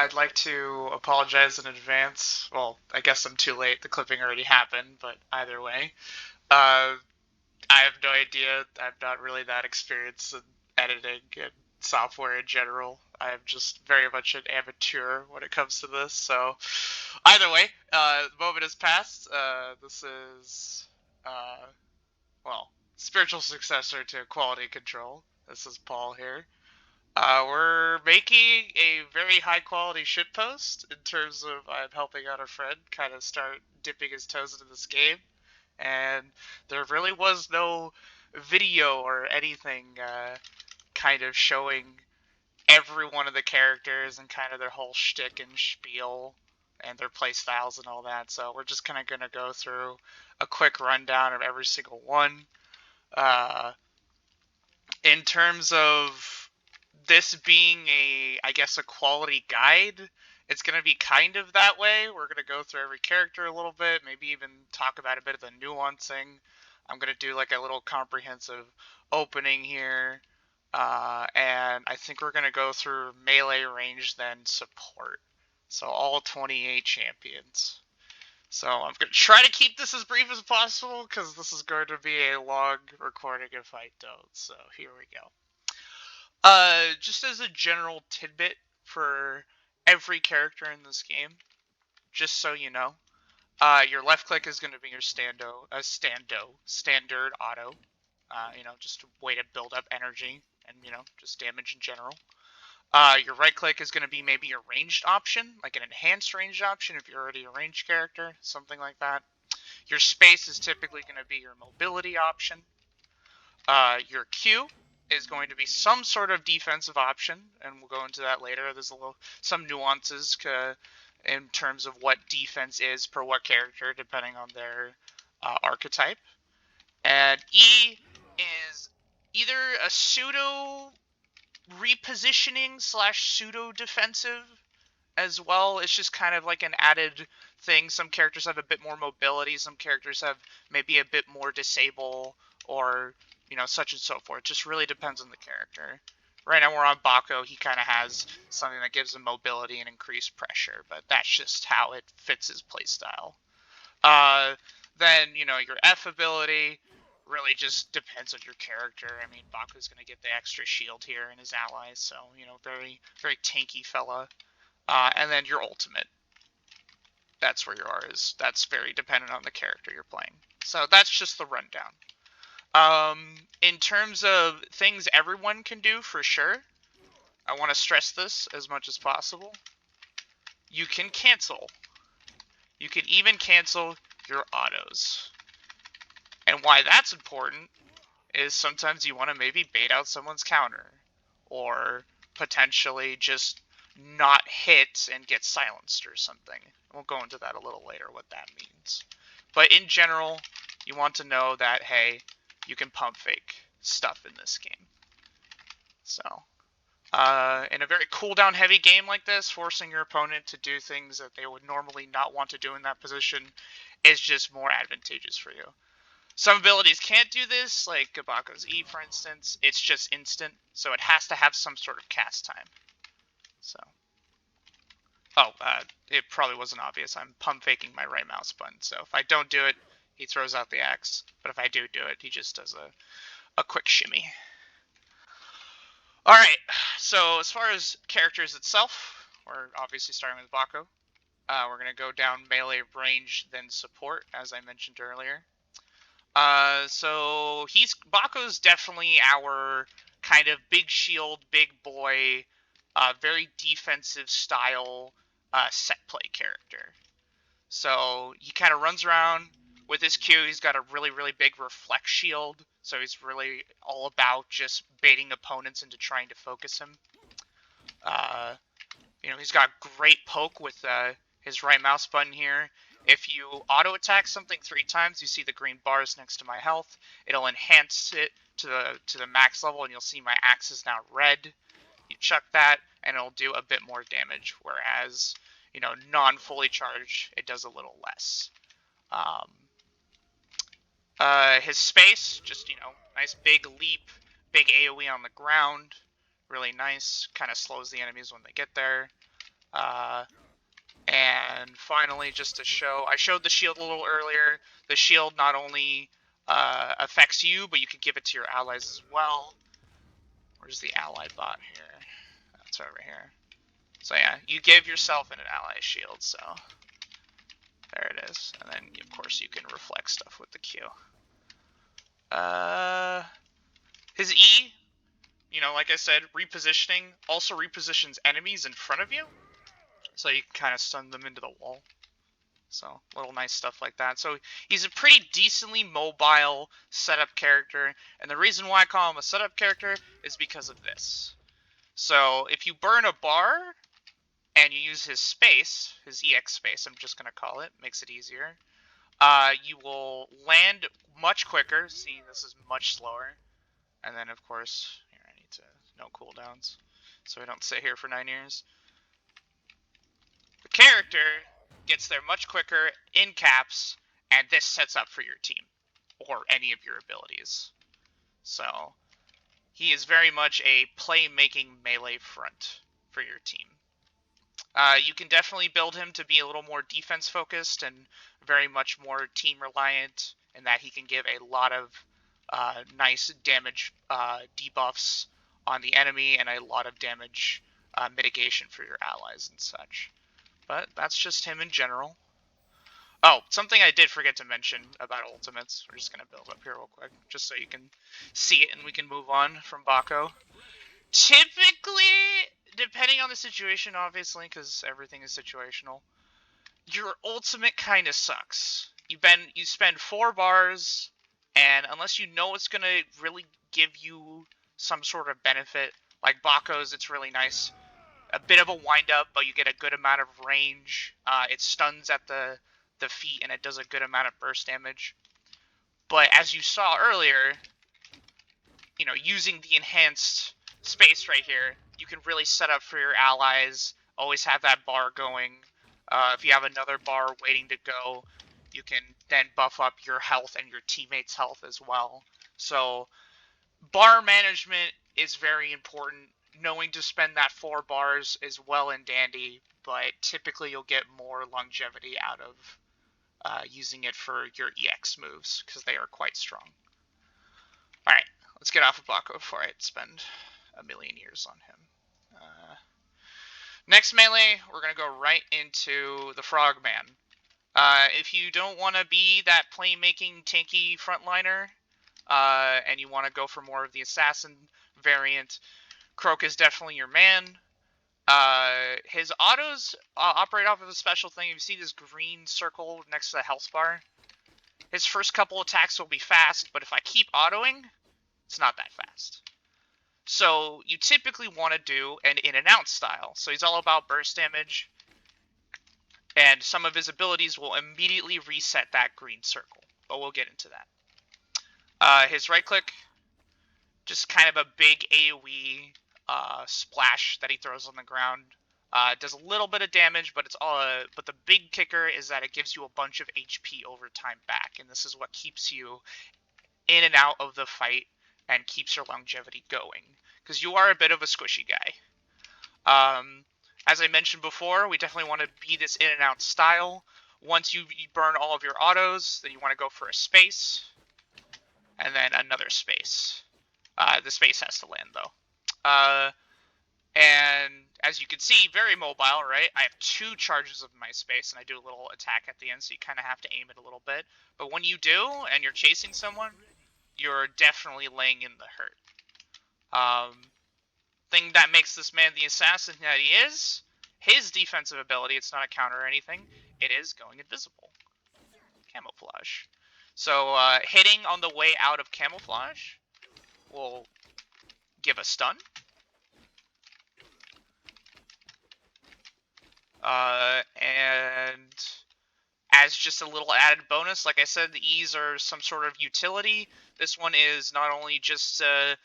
I'd like to apologize in advance. Well, I guess I'm too late. The clipping already happened, but either way. Uh, I have no idea. I'm not really that experienced in editing and software in general. I'm just very much an amateur when it comes to this. So, either way, the moment has passed. This is, uh, well, spiritual successor to quality control. This is Paul here. We're making a very high quality shitpost in terms of I'm helping out a friend kind of start dipping his toes into this game. And there really was no video or anything kind of showing every one of the characters and kind of their whole shtick and spiel and their playstyles and all that. So we're just kind of going to go through a quick rundown of every single one. Uh, in terms of this being I guess, a quality guide, it's going to be kind of that way. We're going to go through every character a little bit, maybe even talk about a bit of the nuancing. I'm going to do like a little comprehensive opening here. And I think we're going to go through melee, range, then support. So all 28 champions. So I'm going to try to keep this as brief as possible because this is going to be a long recording if I don't. So here we go. Just as a general tidbit for every character in this game, just so you know, your left click is going to be your standard auto. Just a way to build up energy and, just damage in general. Your right click is going to be maybe your ranged option, like an enhanced ranged option if you're already a ranged character, something like that. Your space is typically going to be your mobility option. Your Q is going to be some sort of defensive option, and we'll go into that later. There's some nuances in terms of what defense is per what character, depending on their archetype. And E is either a pseudo repositioning / pseudo defensive as well. It's just kind of like an added thing. Some characters have a bit more mobility, some characters have maybe a bit more disable or such and so forth. It just really depends on the character. Right now we're on Baco. He kind of has something that gives him mobility and increased pressure, but that's just how it fits his playstyle. Then, your F ability really just depends on your character. I mean, Baku's going to get the extra shield here and his allies, so, very, very tanky fella. And then your ultimate. That's where your R is. That's very dependent on the character you're playing. So that's just the rundown. In terms of things everyone can do, for sure, I want to stress this as much as possible. You can cancel. You can even cancel your autos. And why that's important is sometimes you want to maybe bait out someone's counter, or potentially just not hit and get silenced or something. We'll go into that a little later, what that means. But in general, you want to know that, hey, you can pump fake stuff in this game. So, in a very cooldown heavy game like this, forcing your opponent to do things that they would normally not want to do in that position is just more advantageous for you. Some abilities can't do this, like Gabako's E, for instance. It's just instant, so it has to have some sort of cast time. So, it probably wasn't obvious. I'm pump faking my right mouse button, so if I don't do it, he throws out the axe. But if I do it, he just does a quick shimmy. Alright, so as far as characters itself, we're obviously starting with Bako. We're going to go down melee, range, then support, as I mentioned earlier. So Bako's definitely our kind of big shield, big boy, very defensive style set play character. So he kind of runs around with his Q. He's got a really, really big reflect shield, so he's really all about just baiting opponents into trying to focus him. He's got great poke with his right mouse button here. If you auto attack something 3 times, you see the green bars next to my health. It'll enhance it to the max level, and you'll see my axe is now red. You chuck that, and it'll do a bit more damage. Whereas, non-fully charged, it does a little less. His space, just nice big leap, big AOE on the ground, really nice. Kind of slows the enemies when they get there. And finally, just to show, I showed the shield a little earlier. The shield not only affects you, but you can give it to your allies as well. Where's the ally bot here? That's over here. So yeah, you give yourself an ally shield, so there it is. And then, of course, you can reflect stuff with the Q. His E, you know, like I said, repositioning also repositions enemies in front of you, so you can kind of stun them into the wall. So, little nice stuff like that. So, he's a pretty decently mobile setup character, and the reason why I call him a setup character is because of this. So, if you burn a bar, and you use his space, his EX space, I'm just going to call it, makes it easier, you will land much quicker. See, this is much slower. And then, of course, here I need to, no cooldowns, so I don't sit here for 9 years. The character gets there much quicker in caps, and this sets up for your team, or any of your abilities. So, he is very much a playmaking melee front for your team. You can definitely build him to be a little more defense focused and very much more team reliant, in that he can give a lot of nice damage debuffs on the enemy and a lot of damage mitigation for your allies and such. But that's just him in general. Oh, something I did forget to mention about ultimates. We're just going to build up here real quick, just so you can see it and we can move on from Baco. Typically, depending on the situation, obviously, because everything is situational, your ultimate kind of sucks. You spend 4 bars, and unless you know it's gonna really give you some sort of benefit, like Bako's, it's really nice. A bit of a wind up, but you get a good amount of range. It stuns at the feet, and it does a good amount of burst damage. But as you saw earlier, you know, using the enhanced space right here, you can really set up for your allies, always have that bar going. If you have another bar waiting to go, you can then buff up your health and your teammates' health as well. So, bar management is very important. Knowing to spend that 4 bars is well and dandy, but typically you'll get more longevity out of using it for your EX moves, because they are quite strong. Alright, let's get off of Baco before I spend a million years on him. Next melee, we're going to go right into the Frogman. If you don't want to be that playmaking tanky frontliner, and you want to go for more of the assassin variant, Croak is definitely your man. His autos operate off of a special thing. You see this green circle next to the health bar? His first couple attacks will be fast, but if I keep autoing, it's not that fast. So you typically want to do an in and out style. So he's all about burst damage, and some of his abilities will immediately reset that green circle, but we'll get into that. His right click, just kind of a big AoE splash that he throws on the ground. Does a little bit of damage, but but the big kicker is that it gives you a bunch of HP over time back, and this is what keeps you in and out of the fight and keeps your longevity going, because you are a bit of a squishy guy. As I mentioned before, we definitely want to be this in and out style. Once you burn all of your autos, then you want to go for a space, and then another space. The space has to land, though. And as you can see, very mobile, right? I have 2 charges of my space, and I do a little attack at the end, so you kind of have to aim it a little bit. But when you do, and you're chasing someone, you're definitely laying in the hurt. Thing that makes this man the assassin that he is, his defensive ability, it's not a counter or anything, it is going invisible. Camouflage. So hitting on the way out of camouflage will give a stun. And as just a little added bonus, like I said, the E's are some sort of utility. This one is not only just a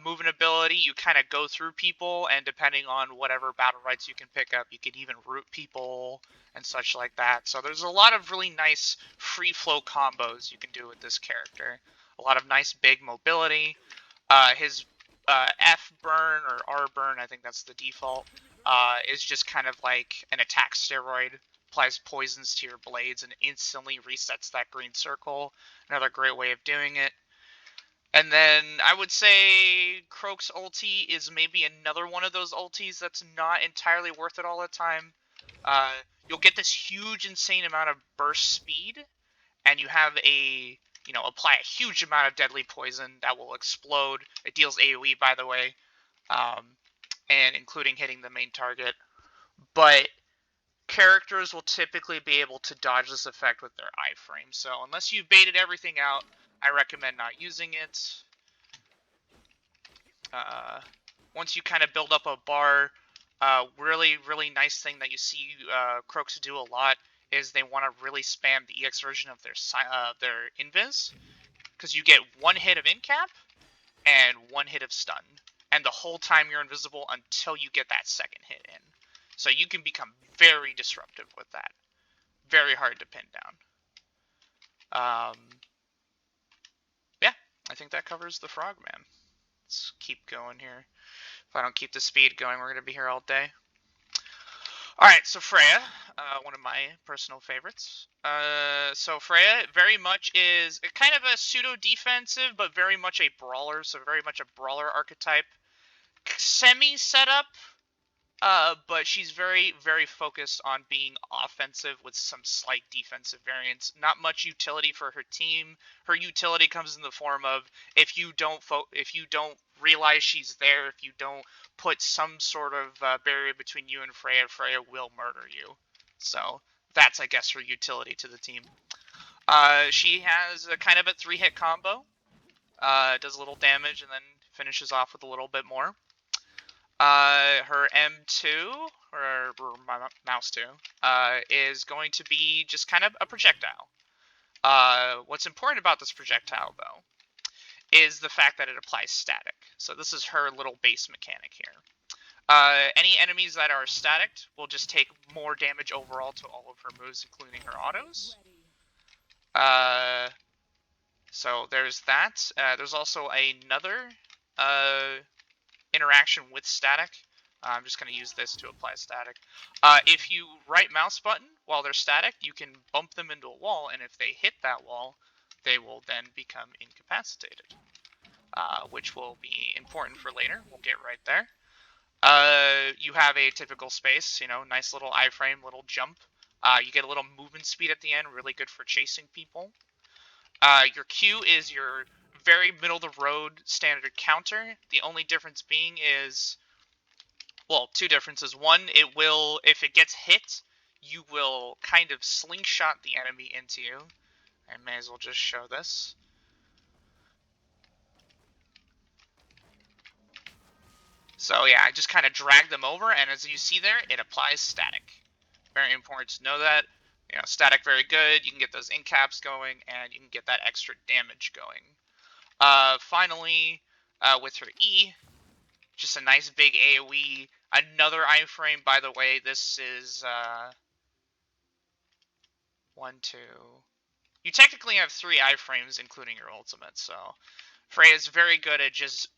movement ability, you kind of go through people, and depending on whatever battle rights you can pick up, you can even root people and such like that. So there's a lot of really nice free flow combos you can do with this character. A lot of nice big mobility. His F burn or R burn, I think that's the default, is just kind of like an attack steroid. Applies poisons to your blades and instantly resets that green circle. Another great way of doing it. And then I would say Croak's ulti is maybe another one of those ultis that's not entirely worth it all the time. You'll get this huge, insane amount of burst speed, and you have apply a huge amount of deadly poison that will explode. It deals AoE, by the way, and including hitting the main target. But characters will typically be able to dodge this effect with their iframe. So unless you've baited everything out, I recommend not using it. Once you kind of build up a bar, really, really nice thing that you see Croaks do a lot is they want to really spam the EX version of their invis, because you get one hit of incap and one hit of stun, and the whole time you're invisible until you get that second hit in. So you can become very disruptive with that. Very hard to pin down. Yeah, I think that covers the Frogman. Let's keep going here. If I don't keep the speed going, we're going to be here all day. Alright, so Freya, one of my personal favorites. So Freya very much is kind of a pseudo-defensive, but very much a brawler, so very much a brawler archetype. Semi-setup, but she's very, very focused on being offensive with some slight defensive variants. Not much utility for her team. Her utility comes in the form of if you don't realize she's there, if you don't put some sort of barrier between you and Freya, Freya will murder you. So that's, I guess, her utility to the team. She has a kind of a 3-hit combo. Does a little damage and then finishes off with a little bit more. Her M2, or mouse 2, is going to be just kind of a projectile. What's important about this projectile, though, is the fact that it applies static. So this is her little base mechanic here. Any enemies that are static will just take more damage overall to all of her moves, including her autos. So there's that. There's also another interaction with static. I'm just going to use this to apply static. If you right mouse button while they're static, you can bump them into a wall, and if they hit that wall, they will then become incapacitated, which will be important for later. We'll get right there. You have a typical space, nice little iframe, little jump. You get a little movement speed at the end, really good for chasing people. Your Q is your very middle-of-the-road standard counter. The only difference being is, well, two differences. One, it will, if it gets hit, you will kind of slingshot the enemy into you. I may as well just show this. So yeah, I just kind of drag them over, and as you see there, it applies static. Very important to know that. Static very good. You can get those incaps going, and you can get that extra damage going. Finally, with her E, just a nice big AoE. Another iframe, by the way. This is 1, 2. You technically have 3 iframes, including your ultimate. So Freya's very good at just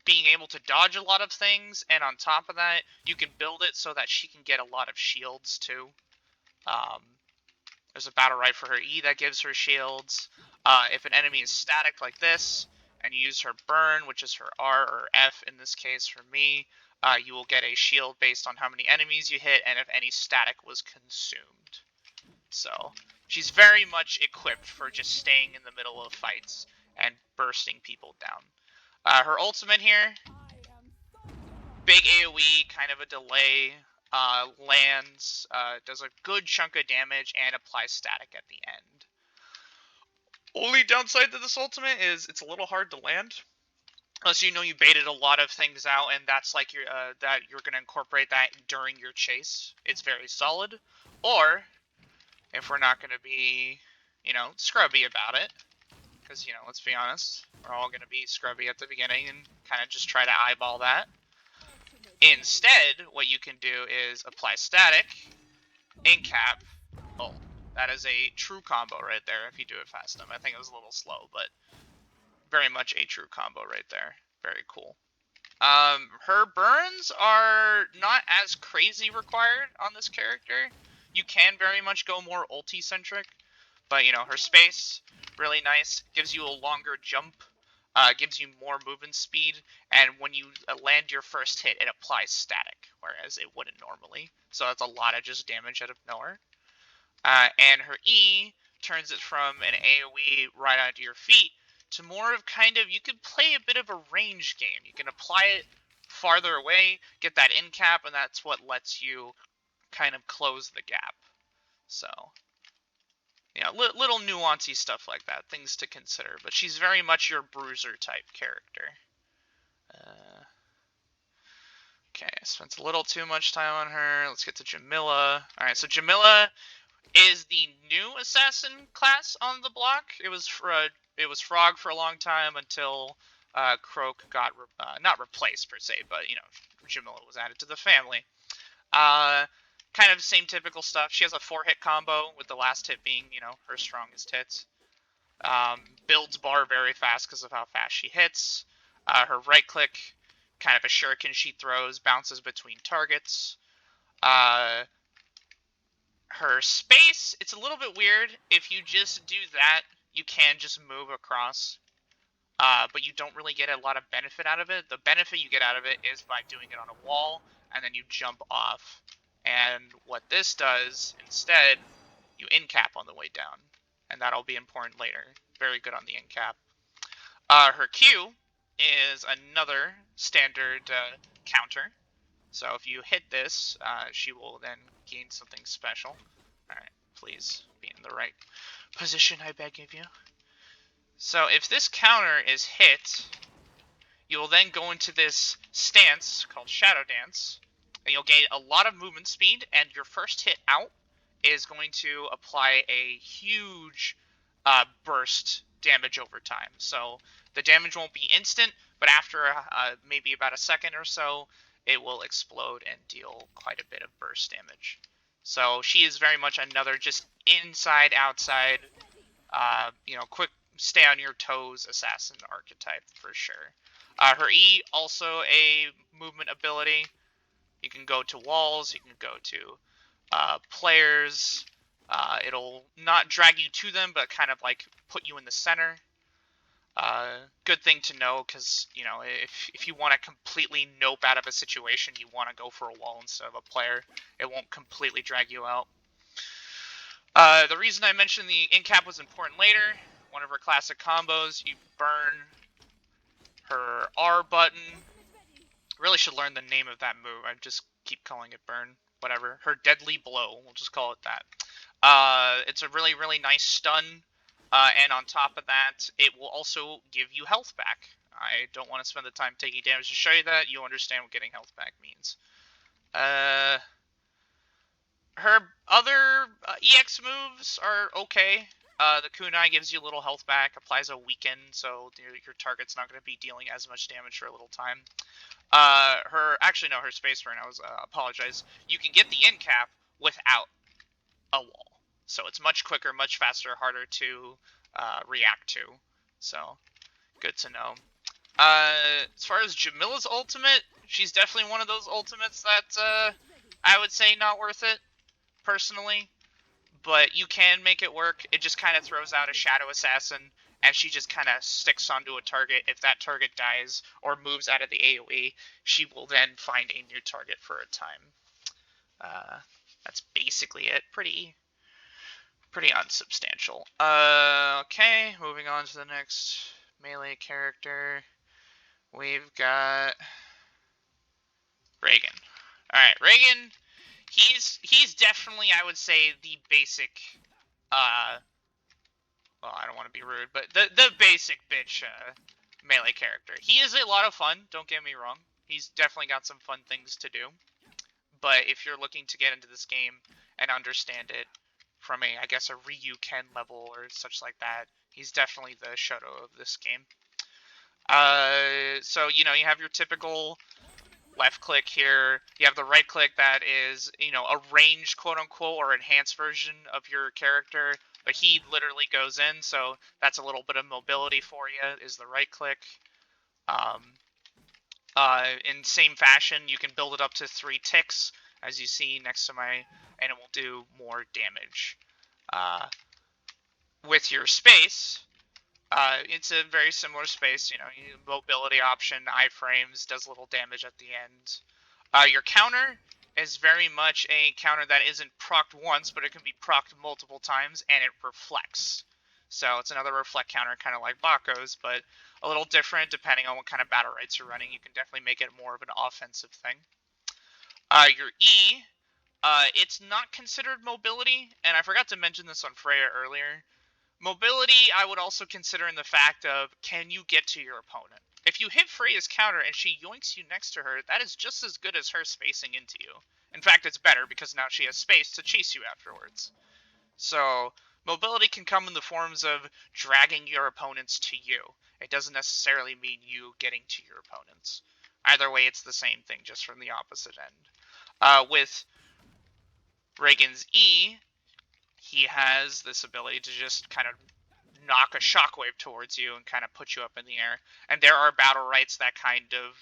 being able to dodge a lot of things, and on top of that, you can build it so that she can get a lot of shields too. There's a Battlerite for her E that gives her shields. If an enemy is static like this, and you use her burn, which is her R or F in this case for me, you will get a shield based on how many enemies you hit and if any static was consumed. So she's very much equipped for just staying in the middle of fights and bursting people down. Her ultimate here, big AoE, kind of a delay, lands, does a good chunk of damage, and applies static at the end. Only downside to this ultimate is it's a little hard to land. Unless you baited a lot of things out, and that's like that you're going to incorporate that during your chase. It's very solid. Or, if we're not going to be, scrubby about it, because, let's be honest, we're all going to be scrubby at the beginning and kind of just try to eyeball that. Instead, what you can do is apply static, incap, ult. That is a true combo right there if you do it fast enough. I think it was a little slow, but very much a true combo right there. Very cool. Her burns are not as crazy required on this character. You can very much go more ulti-centric, but, her space, really nice, gives you a longer jump, gives you more movement speed, and when you land your first hit, it applies static, whereas it wouldn't normally. So that's a lot of just damage out of nowhere. And her E turns it from an AoE right onto your feet to more of kind of, you could play a bit of a range game. You can apply it farther away, get that in cap, and that's what lets you kind of close the gap. So, little nuancy stuff like that, things to consider. But she's very much your bruiser type character. Okay, I spent a little too much time on her. Let's get to Jamila. Alright, so Jamila is the new assassin class on the block. It was Frog for a long time until Croak got not replaced per se, but Jamila was added to the family. Kind of same typical stuff. She has a 4-hit combo with the last hit being her strongest hits. Builds bar very fast because of how fast she hits. Her right click, kind of a shuriken she throws, bounces between targets. Her space, it's a little bit weird. If you just do that, you can just move across, but you don't really get a lot of benefit out of it. The benefit you get out of it is by doing it on a wall, and then you jump off. And what this does, instead, you in cap on the way down, and that'll be important later. Very good on the in cap. Her Q is another standard counter. So if you hit this, she will then gain something special. Alright, please be in the right position, I beg of you. So if this counter is hit, you will then go into this stance called Shadow Dance, and you'll gain a lot of movement speed, and your first hit out is going to apply a huge burst damage over time. So the damage won't be instant, but after maybe about a second or so, it will explode and deal quite a bit of burst damage. So she is very much another just inside, outside, quick stay on your toes assassin archetype for sure. Her E, also a movement ability. You can go to walls, you can go to players. It'll not drag you to them, but kind of like put you in the center. Good thing to know, because if you want to completely nope out of a situation, you want to go for a wall instead of a player. It won't completely drag you out. The reason I mentioned the in cap was important later. One of her classic combos, you burn her R button. Really should learn the name of that move. I just keep calling it burn. Whatever. Her deadly blow. We'll just call it that. It's a really, really nice stun. And on top of that, it will also give you health back. I don't want to spend the time taking damage to show you that. You'll understand what getting health back means. Her other EX moves are okay. The kunai gives you a little health back, applies a weaken, so your target's not going to be dealing as much damage for a little time. Her space burn, apologize. You can get the end cap without a wall. So it's much quicker, much faster, harder to react to. So, good to know. As far as Jamila's ultimate, she's definitely one of those ultimates that I would say not worth it, personally. But you can make it work. It just kind of throws out a Shadow Assassin, and she just kind of sticks onto a target. If that target dies or moves out of the AoE, she will then find a new target for a time. That's basically it. Pretty unsubstantial. Okay, moving on to the next melee character. We've got Reagan. Alright, Reagan, he's definitely, I would say, the basic, well, I don't want to be rude, but the basic bitch melee character. He is a lot of fun, don't get me wrong. He's definitely got some fun things to do. But if you're looking to get into this game and understand it from I guess a Ryu Ken level or such like that, he's definitely the Shoto of this game. So, you have your typical left click here. You have the right click that is, a ranged quote-unquote or enhanced version of your character. But he literally goes in, so that's a little bit of mobility for you, is the right click. In same fashion, you can build it up to 3 ticks, as you see next to my, and it will do more damage. With your space, it's a very similar space. You know, mobility option, iframes, does a little damage at the end. Your counter is very much a counter that isn't procced once, but it can be procced multiple times, and it reflects. So it's another reflect counter, kind of like Bako's, but a little different depending on what kind of Battlerites you're running. You can definitely make it more of an offensive thing. Your E, it's not considered mobility, and I forgot to mention this on Freya earlier. Mobility, I would also consider in the fact of, can you get to your opponent? If you hit Freya's counter and she yoinks you next to her, that is just as good as her spacing into you. In fact, it's better because now she has space to chase you afterwards. So, mobility can come in the forms of dragging your opponents to you. It doesn't necessarily mean you getting to your opponents. Either way, it's the same thing, just from the opposite end. With Reagan's E, he has this ability to just kind of knock a shockwave towards you and kind of put you up in the air. And there are Battlerites that kind of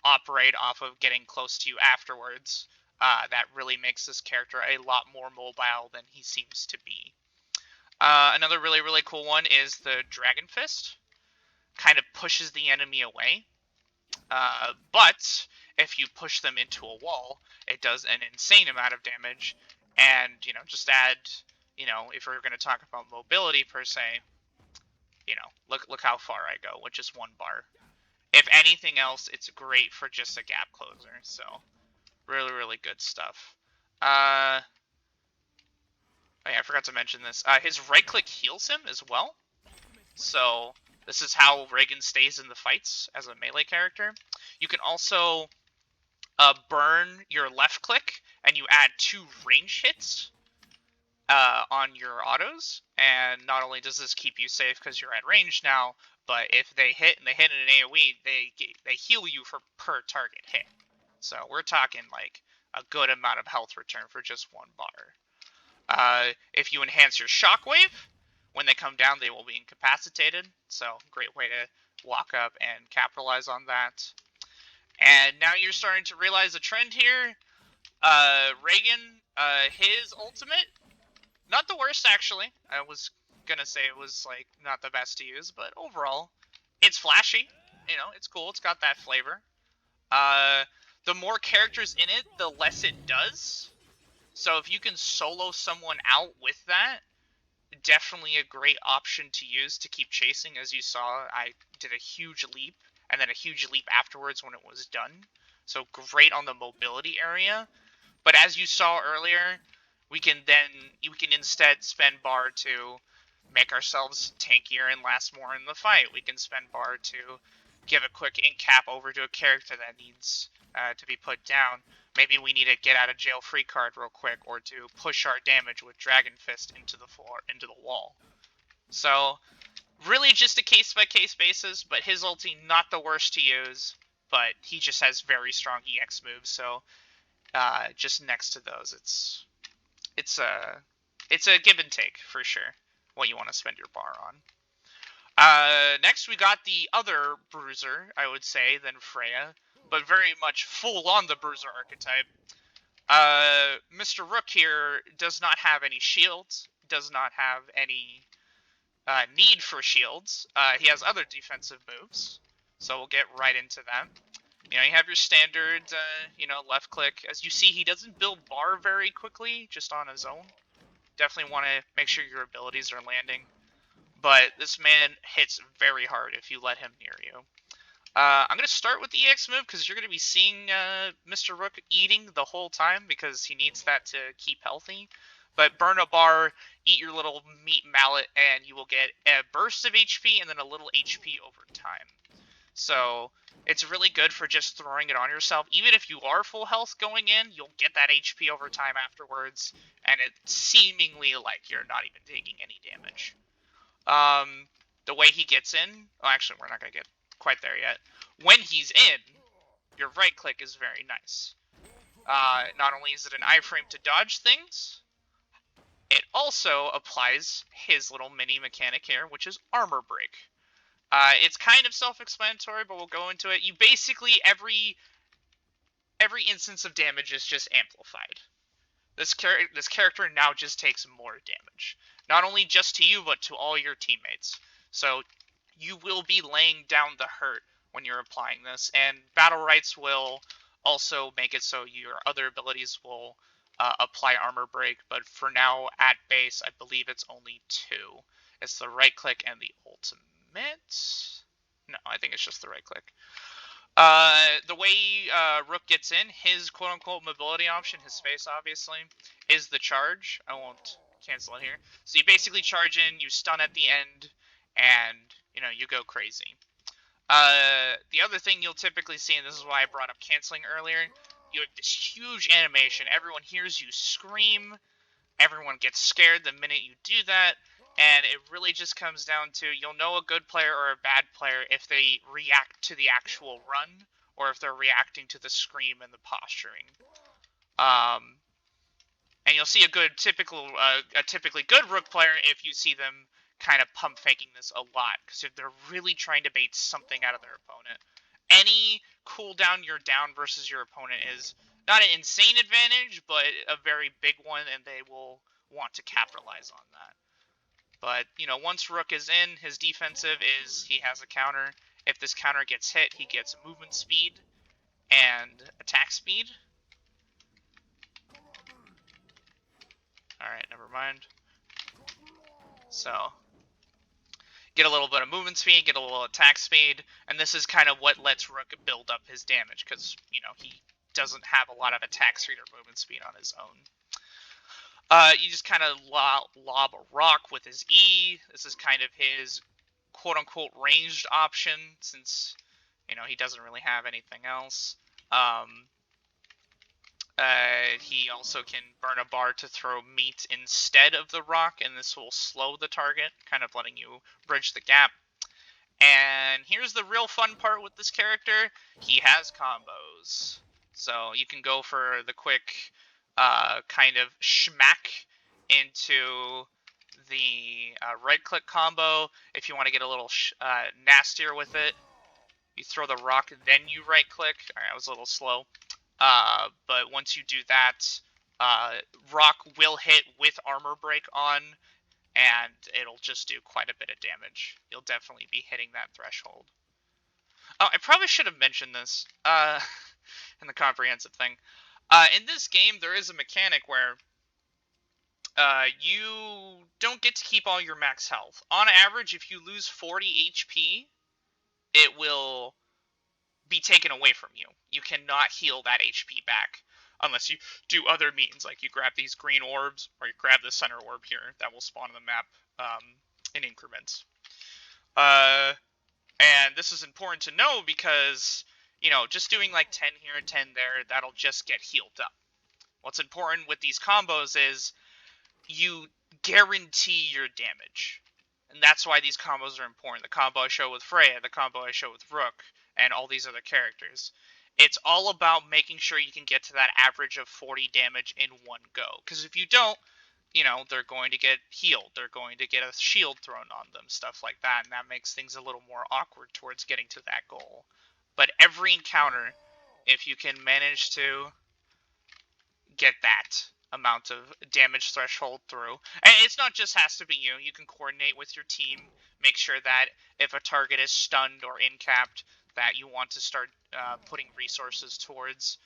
operate off of getting close to you afterwards. That really makes this character a lot more mobile than he seems to be. Another really, really cool one is the Dragon Fist. Kind of pushes the enemy away. But if you push them into a wall, it does an insane amount of damage. And, you know, just add, you know, if we're going to talk about mobility per se, you know, look how far I go with just 1 bar. If anything else, it's great for just a gap closer. So, really, really good stuff. Oh yeah, I forgot to mention this. His right click heals him as well. So, this is how Reagan stays in the fights as a melee character. You can also burn your left click, and you add 2 range hits on your autos, and not only does this keep you safe because you're at range now, but if they hit and they hit in an AoE, they heal you for per target hit. So we're talking like a good amount of health return for just 1 bar. If you enhance your shockwave, when they come down, they will be incapacitated. So great way to walk up and capitalize on that. And now you're starting to realize a trend here. Reagan, his ultimate, not the worst, actually. I was gonna say it was, like, not the best to use, but overall, it's flashy. You know, it's cool. It's got that flavor. The more characters in it, the less it does. So if you can solo someone out with that, definitely a great option to use to keep chasing. As you saw, I did a huge leap, and then a huge leap afterwards when it was done. So great on the mobility area. But as you saw earlier, we can instead spend bar to make ourselves tankier and last more in the fight. We can spend bar to give a quick ink cap over to a character that needs to be put down. Maybe we need a get out of jail free card real quick, or to push our damage with Dragon Fist into the floor, into the wall. So really just a case by case basis, but his ulti not the worst to use, but he just has very strong EX moves. So just next to those, it's a give and take for sure. What you want to spend your bar on. Next we got the other bruiser, I would say, than Freya, but very much full on the bruiser archetype. Mr. Rook here does not have any shields, does not have any need for shields. He has other defensive moves, so we'll get right into that. You know, you have your standard, you know, left click. As you see, he doesn't build bar very quickly, just on his own. Definitely want to make sure your abilities are landing. But this man hits very hard if you let him near you. I'm going to start with the EX move because you're going to be seeing Mr. Rook eating the whole time because he needs that to keep healthy. But burn a bar, eat your little meat mallet, and you will get a burst of HP and then a little HP over time. So it's really good for just throwing it on yourself. Even if you are full health going in, you'll get that HP over time afterwards, and it's seemingly like you're not even taking any damage. The way he gets in, well, actually, we're not going to get quite there yet. When he's in, your right click is very nice. Not only is it an iframe to dodge things, it also applies his little mini mechanic here, which is armor break. It's kind of self-explanatory, but we'll go into it. You basically every instance of damage is just amplified. This character now just takes more damage, not only just to you but to all your teammates. So you will be laying down the hurt when you're applying this, and Battlerites will also make it so your other abilities will apply armor break. But for now, at base, I believe it's only 2. It's the right click and the ultimate. No, I think it's just the right click. The way Rook gets in, his quote-unquote mobility option, his space obviously, is the charge. I won't cancel it here. So you basically charge in, you stun at the end, and, you go crazy. The other thing you'll typically see, and this is why I brought up canceling earlier, you have this huge animation. Everyone hears you scream. Everyone gets scared the minute you do that, and it really just comes down to you'll know a good player or a bad player if they react to the actual run or if they're reacting to the scream and the posturing. And you'll see a typically good Rook player if you see them kind of pump faking this a lot, because if they're really trying to bait something out of their opponent. Any cooldown you're down versus your opponent is not an insane advantage, but a very big one, and they will want to capitalize on that. But, once Rook is in, his defensive is he has a counter. If this counter gets hit, he gets movement speed and attack speed. Alright, never mind. So, get a little bit of movement speed, get a little attack speed, and this is kind of what lets Rook build up his damage, because, he doesn't have a lot of attack speed or movement speed on his own. You just kind of lob a rock with his E. This is kind of his quote-unquote ranged option, since, he doesn't really have anything else. He also can burn a bar to throw meat instead of the rock, and this will slow the target, kind of letting you bridge the gap. And here's the real fun part with this character. He has combos. So you can go for the quick kind of schmack into the right-click combo. If you want to get a little nastier with it, you throw the rock, then you right-click. Alright, I was a little slow. But once you do that, rock will hit with armor break on, and it'll just do quite a bit of damage. You'll definitely be hitting that threshold. Oh, I probably should have mentioned this in the comprehensive thing. In this game, there is a mechanic where you don't get to keep all your max health. On average, if you lose 40 HP, it will be taken away from you. You cannot heal that HP back unless you do other means, like you grab these green orbs, or you grab the center orb here that will spawn on the map in increments. And this is important to know because, just doing like 10 here and 10 there, that'll just get healed up. What's important with these combos is you guarantee your damage. And that's why these combos are important. The combo I show with Freya, the combo I show with Rook, and all these other characters. It's all about making sure you can get to that average of 40 damage in one go. Because if you don't, they're going to get healed. They're going to get a shield thrown on them, stuff like that. And that makes things a little more awkward towards getting to that goal. But every encounter, if you can manage to get that amount of damage threshold through, and it's not just has to be you. You can coordinate with your team, make sure that if a target is stunned or incapped, that you want to start putting resources towards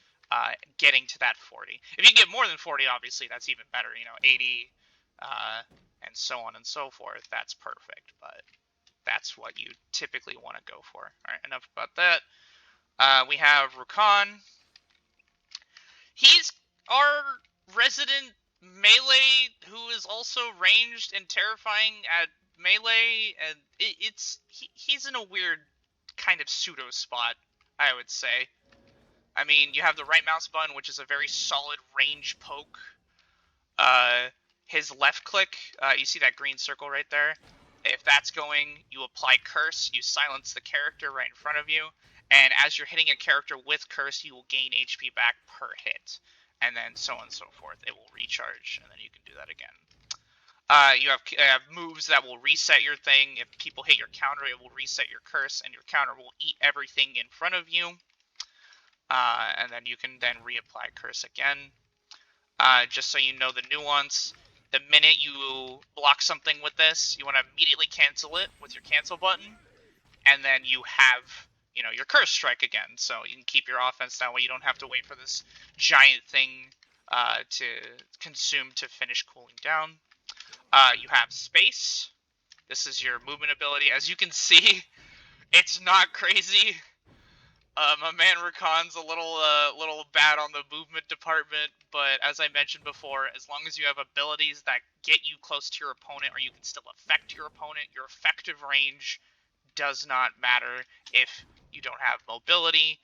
getting to that 40. If you can get more than 40, obviously that's even better. 80, and so on and so forth. That's perfect, but that's what you typically want to go for. All right, enough about that. We have Rukan. He's our resident melee who is also ranged and terrifying at melee, and he's in a weird kind of pseudo spot, I would say. I mean, you have the right mouse button, which is a very solid range poke. His left click, you see that green circle right there? If that's going, you apply Curse, you silence the character right in front of you, and as you're hitting a character with Curse, you will gain HP back per hit. And then so on and so forth. It will recharge, and then you can do that again. You have moves that will reset your thing. If people hit your counter, it will reset your curse, and your counter will eat everything in front of you. And then you can then reapply curse again. Just so you know the nuance, the minute you block something with this, you want to immediately cancel it with your cancel button, and then you have, your curse strike again. So you can keep your offense that way. You don't have to wait for this giant thing to consume to finish cooling down. You have space. This is your movement ability. As you can see, it's not crazy. My man Rakan's a little bad on the movement department, but as I mentioned before, as long as you have abilities that get you close to your opponent, or you can still affect your opponent, your effective range does not matter if you don't have mobility.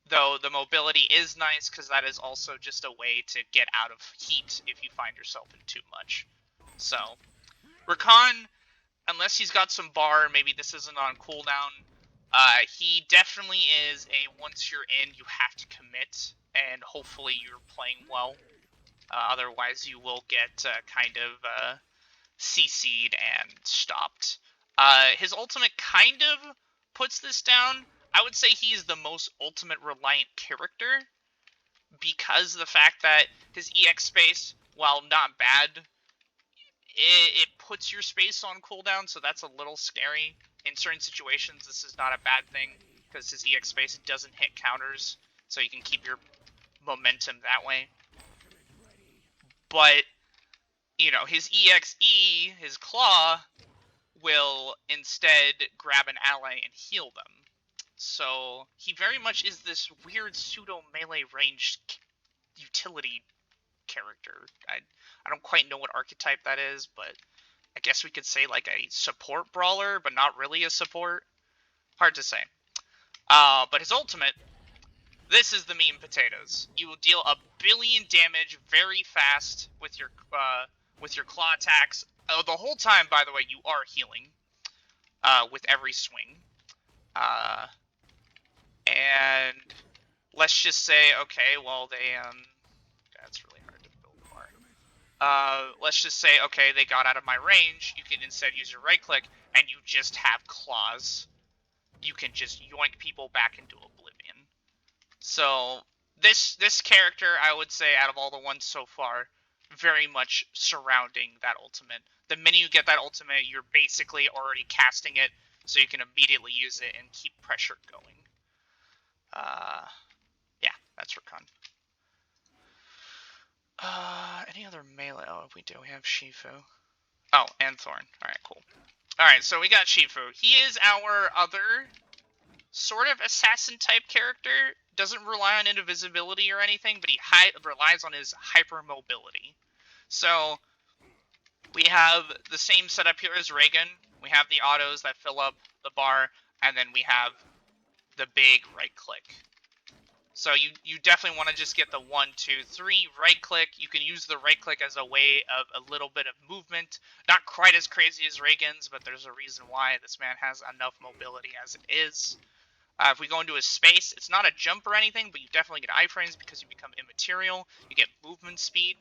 Though the mobility is nice because that is also just a way to get out of heat if you find yourself in too much. So, Rakan, unless he's got some bar, maybe this isn't on cooldown. He definitely is a once you're in, you have to commit, and hopefully you're playing well. Otherwise, you will get kind of CC'd and stopped. His ultimate kind of puts this down. I would say he is the most ultimate reliant character because of the fact that his EX space, while not bad, it puts your space on cooldown, so that's a little scary. In certain situations, this is not a bad thing, because his EX space doesn't hit counters, so you can keep your momentum that way. But, his EXE, his claw, will instead grab an ally and heal them. So, he very much is this weird pseudo-melee ranged utility character. I don't quite know what archetype that is, but I guess we could say like a support brawler, but not really a support. Hard to say. But his ultimate, this is the meat and potatoes. You will deal 1 billion damage very fast with your claw attacks. The whole time, by the way, you are healing with every swing. And let's just say, okay, well that's really hard to build more. Let's just say, okay, they got out of my range. You can instead use your right click, and you just have claws. You can just yoink people back into oblivion. So this character, I would say, out of all the ones so far, very much surrounding that ultimate. The minute you get that ultimate, you're basically already casting it, so you can immediately use it and keep pressure going. Yeah, that's Rakan. Any other melee? Oh, we do. We have Shifu. Oh, and Thorn. Alright, cool. Alright, so we got Shifu. He is our other sort of assassin-type character. Doesn't rely on invisibility or anything, but he relies on his hypermobility. So, we have the same setup here as Reagan. We have the autos that fill up the bar, and then we have the big right-click. So you definitely want to just get the 1, 2, 3 right click. You can use the right click as a way of a little bit of movement. Not quite as crazy as Reagan's, but there's a reason why this man has enough mobility as it is. If we go into his space, it's not a jump or anything, but you definitely get iframes because you become immaterial. You get movement speed.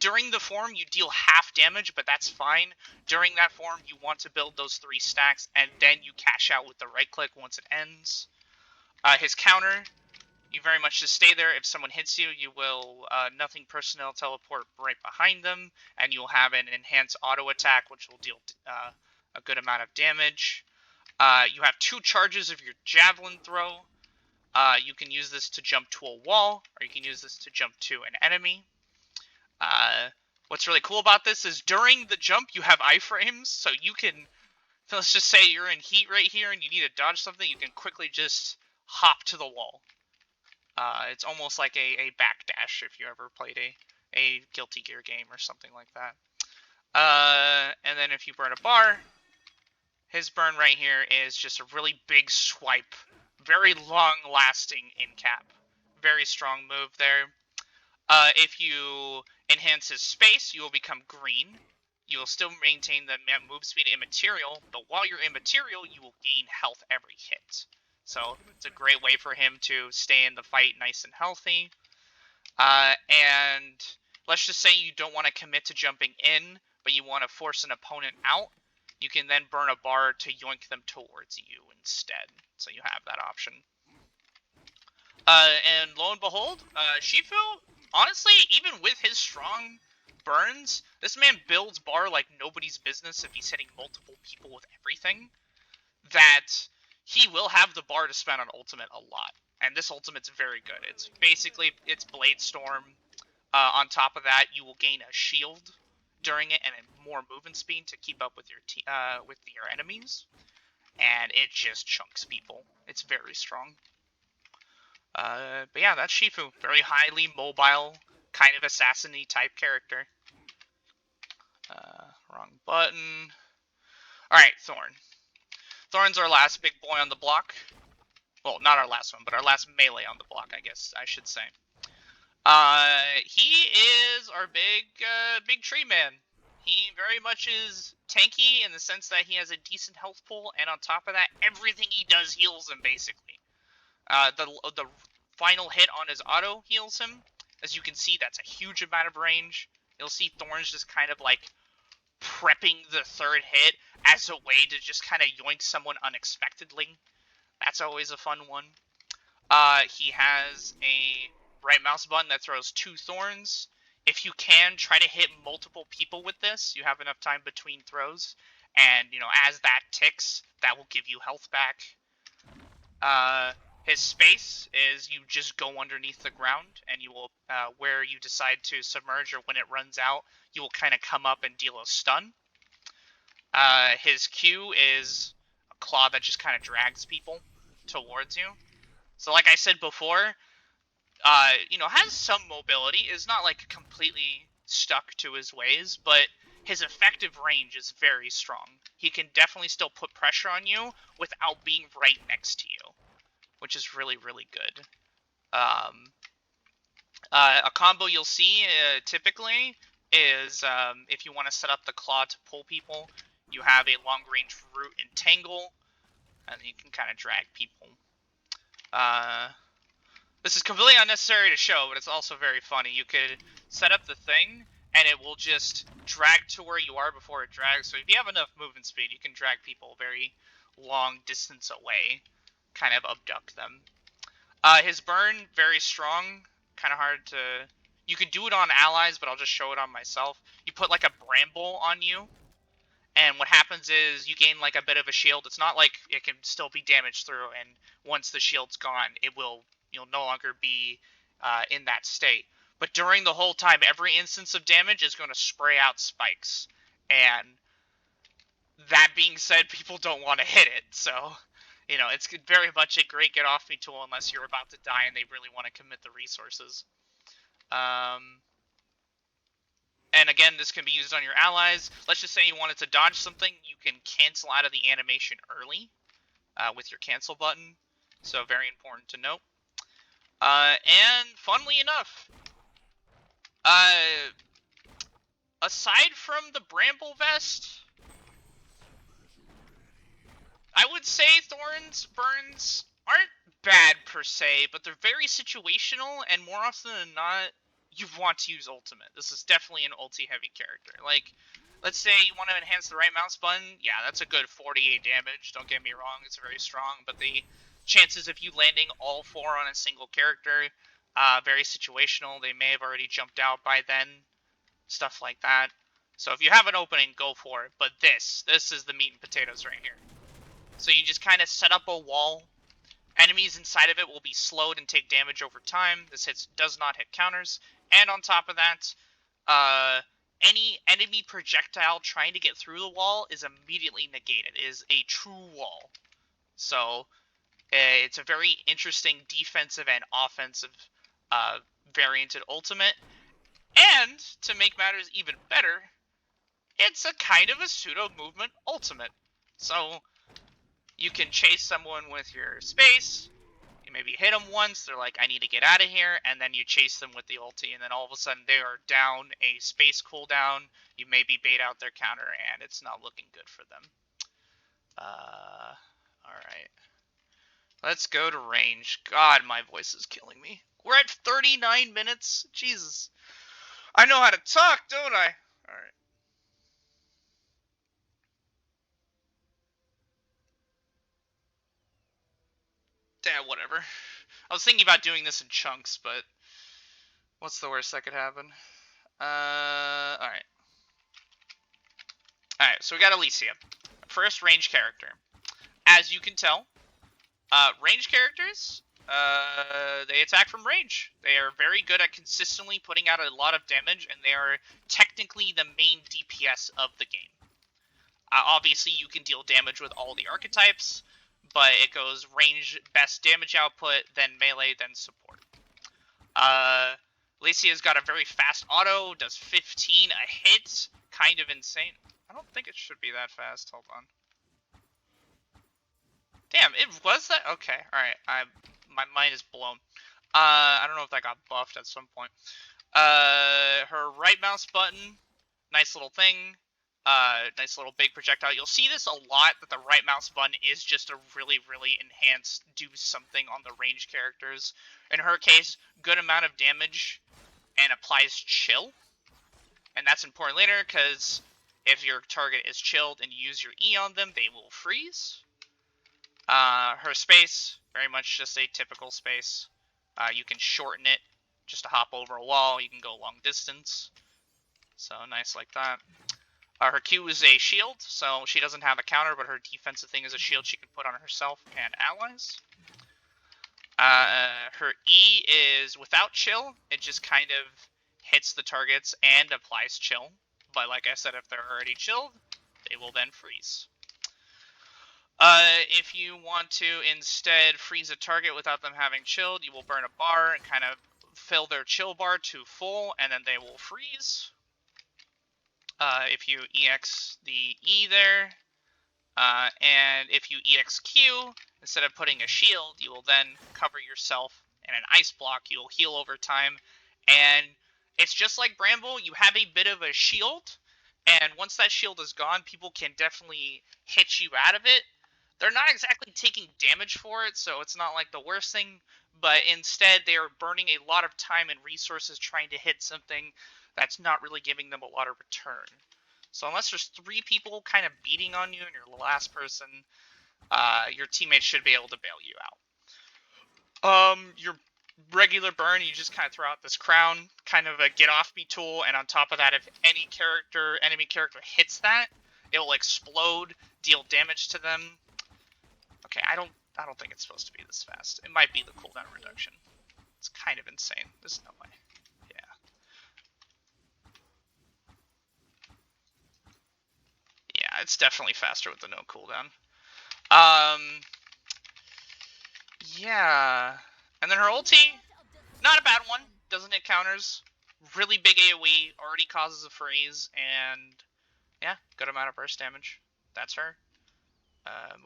During the form, you deal half damage, but that's fine. During that form, you want to build those 3 stacks, and then you cash out with the right click once it ends. His counter, you very much just stay there. If someone hits you, you will nothing personnel teleport right behind them, and you'll have an enhanced auto attack, which will deal a good amount of damage. You have 2 charges of your javelin throw. You can use this to jump to a wall, or you can use this to jump to an enemy. What's really cool about this is during the jump, you have iframes, so you can, let's just say you're in heat right here and you need to dodge something, you can quickly just hop to the wall. It's almost like a backdash if you ever played a Guilty Gear game or something like that. And then if you burn a bar, his burn right here is just a really big swipe. Very long-lasting in-cap. Very strong move there. If you enhance his space, you will become green. You will still maintain the move speed immaterial, but while you're immaterial, you will gain health every hit. So it's a great way for him to stay in the fight nice and healthy. And let's just say you don't want to commit to jumping in, but you want to force an opponent out, you can then burn a bar to yoink them towards you instead. So you have that option. And lo and behold, Shifu, honestly, even with his strong burns, this man builds bar like nobody's business if he's hitting multiple people with everything. That he will have the bar to spend on ultimate a lot. And this ultimate's very good. It's basically, it's Blade Storm. On top of that, you will gain a shield during it and more movement speed to keep up with your enemies. And it just chunks people. It's very strong. But yeah, that's Shifu. Very highly mobile, kind of assassin-y type character. Wrong button. Alright, Thorn. Thorn's our last big boy on the block. Well, not our last one, but our last melee on the block, I guess I should say. He is our big tree man. He very much is tanky in the sense that he has a decent health pool, and on top of that, everything he does heals him, basically. The final hit on his auto heals him. As you can see, that's a huge amount of range. You'll see Thorns just kind of like prepping the third hit as a way to just kind of yoink someone unexpectedly. That's always a fun one. He has a right mouse button that throws 2 thorns. If you can, try to hit multiple people with this. You have enough time between throws. And, as that ticks, that will give you health back. His space is you just go underneath the ground, and you will, where you decide to submerge or when it runs out, you will kind of come up and deal a stun. His Q is a claw that just kind of drags people towards you. So like I said before, has some mobility, is not like completely stuck to his ways, but his effective range is very strong. He can definitely still put pressure on you without being right next to you, which is really, really good. A combo you'll see typically is if you want to set up the claw to pull people, you have a long range root and tangle, and you can kind of drag people. This is completely unnecessary to show, but it's also very funny. You could set up the thing, and it will just drag to where you are before it drags. So if you have enough movement speed, you can drag people very long distance away, kind of abduct them. His burn, very strong, kind of hard to... You can do it on allies, but I'll just show it on myself. You put like a bramble on you, and what happens is you gain like a bit of a shield. It's not like it can still be damaged through, and once the shield's gone, you'll no longer be in that state. But during the whole time, every instance of damage is going to spray out spikes. And that being said, people don't want to hit it, so... it's very much a great get-off-me tool unless you're about to die and they really want to commit the resources. And again, this can be used on your allies. Let's just say you wanted to dodge something, you can cancel out of the animation early with your cancel button. So very important to note. And funnily enough, aside from the Bramble Vest, I would say Thorn's burns aren't bad per se, but they're very situational, and more often than not, you want to use ultimate. This is definitely an ulti-heavy character. Like, let's say you want to enhance the right mouse button, yeah, that's a good 48 damage, don't get me wrong, it's very strong, but the chances of you landing all 4 on a single character, very situational. They may have already jumped out by then, stuff like that. So if you have an opening, go for it, but this is the meat and potatoes right here. So you just kind of set up a wall. Enemies inside of it will be slowed and take damage over time. This does not hit counters. And on top of that, any enemy projectile trying to get through the wall is immediately negated. It is a true wall. So it's a very interesting defensive and offensive varianted ultimate. And to make matters even better, it's a kind of a pseudo movement ultimate. So you can chase someone with your space, you maybe hit them once, they're like, I need to get out of here, and then you chase them with the ulti, and then all of a sudden they are down a space cooldown, you maybe bait out their counter, and it's not looking good for them. Alright. Let's go to range. God, my voice is killing me. We're at 39 minutes? Jesus. I know how to talk, don't I? Alright. whatever. I was thinking about doing this in chunks, but what's the worst that could happen? Alright. Alright, so we got Alicia. First range character. As you can tell, range characters, they attack from range. They are very good at consistently putting out a lot of damage, and they are technically the main DPS of the game. Obviously, you can deal damage with all the archetypes, but it goes range, best damage output, then melee, then support. Alicia's got a very fast auto, does 15 a hit, kind of insane. I don't think it should be that fast. Hold on. Damn, it was that? Okay, alright. My mind is blown. I don't know if that got buffed at some point. Her right mouse button, nice little thing. Nice little big projectile. You'll see this a lot, that the right mouse button is just a really, really enhanced do something on the range characters. In her case, good amount of damage and applies chill. And that's important later, because if your target is chilled and you use your E on them, they will freeze. Her space, very much just a typical space. You can shorten it just to hop over a wall. You can go long distance. So nice like that. Her Q is a shield, so she doesn't have a counter, but her defensive thing is a shield she can put on herself and allies. Her E is without chill. It just kind of hits the targets and applies chill. But like I said, if they're already chilled, they will then freeze. If you want to instead freeze a target without them having chilled, you will burn a bar and kind of fill their chill bar to full, and then they will freeze. If you EX the E there, and if you EX Q, instead of putting a shield, you will then cover yourself in an ice block. You'll heal over time, and it's just like Bramble. You have a bit of a shield, and once that shield is gone, people can definitely hit you out of it. They're not exactly taking damage for it, so it's not like the worst thing, but instead they are burning a lot of time and resources trying to hit something that's not really giving them a lot of return. So unless there's 3 people kind of beating on you and you're the last person, your teammates should be able to bail you out. Your regular burn, you just kind of throw out this crown, kind of a get off me tool, and on top of that, if any enemy character hits that, it will explode, deal damage to them. Okay, I don't think it's supposed to be this fast. It might be the cooldown reduction. It's kind of insane. There's no way. Yeah, it's definitely faster with the no cooldown. Yeah. And then her ulti, not a bad one. Doesn't hit counters. Really big AoE, already causes a freeze, and yeah, good amount of burst damage. That's her.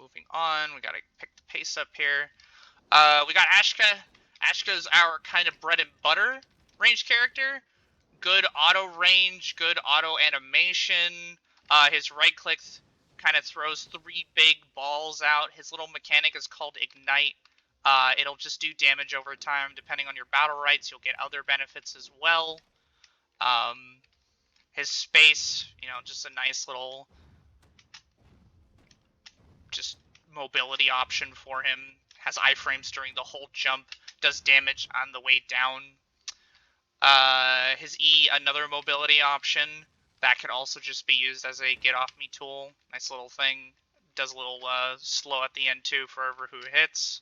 Moving on, we gotta pick the pace up here. We got Ashka. Ashka's our kind of bread and butter range character. Good auto range, good auto animation. His right click kind of throws 3 big balls out. His little mechanic is called Ignite. It'll just do damage over time. Depending on your Battlerites, you'll get other benefits as well. His space, just a nice little just mobility option for him. Has iframes during the whole jump. Does damage on the way down. His E, another mobility option. That could also just be used as a get off me tool. Nice little thing. Does a little slow at the end too for who hits.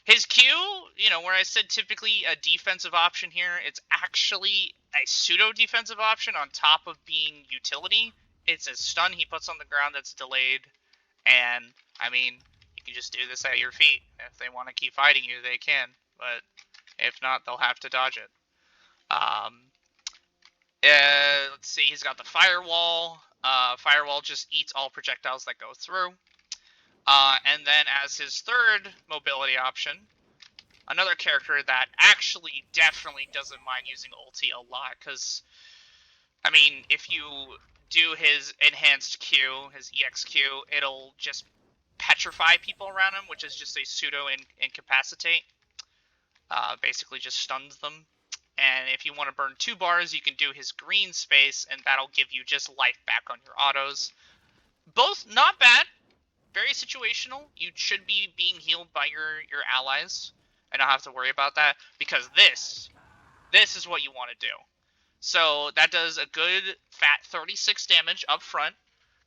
His Q, where I said typically a defensive option here, it's actually a pseudo defensive option on top of being utility. It's a stun he puts on the ground that's delayed, and I mean, you can just do this at your feet. If they want to keep fighting you, they can, but if not, they'll have to dodge it. Let's see, he's got the Firewall. Firewall just eats all projectiles that go through. And then as his third mobility option, another character that actually definitely doesn't mind using ulti a lot, because, I mean, if you do his enhanced Q, his EXQ, it'll just petrify people around him, which is just a pseudo incapacitate. Basically just stuns them. And if you want to burn 2 bars, you can do his green space, and that'll give you just life back on your autos. Both not bad. very situational. You should be being healed by your allies and not have to worry about that, because this is what you want to do. So that does a good fat 36 damage up front,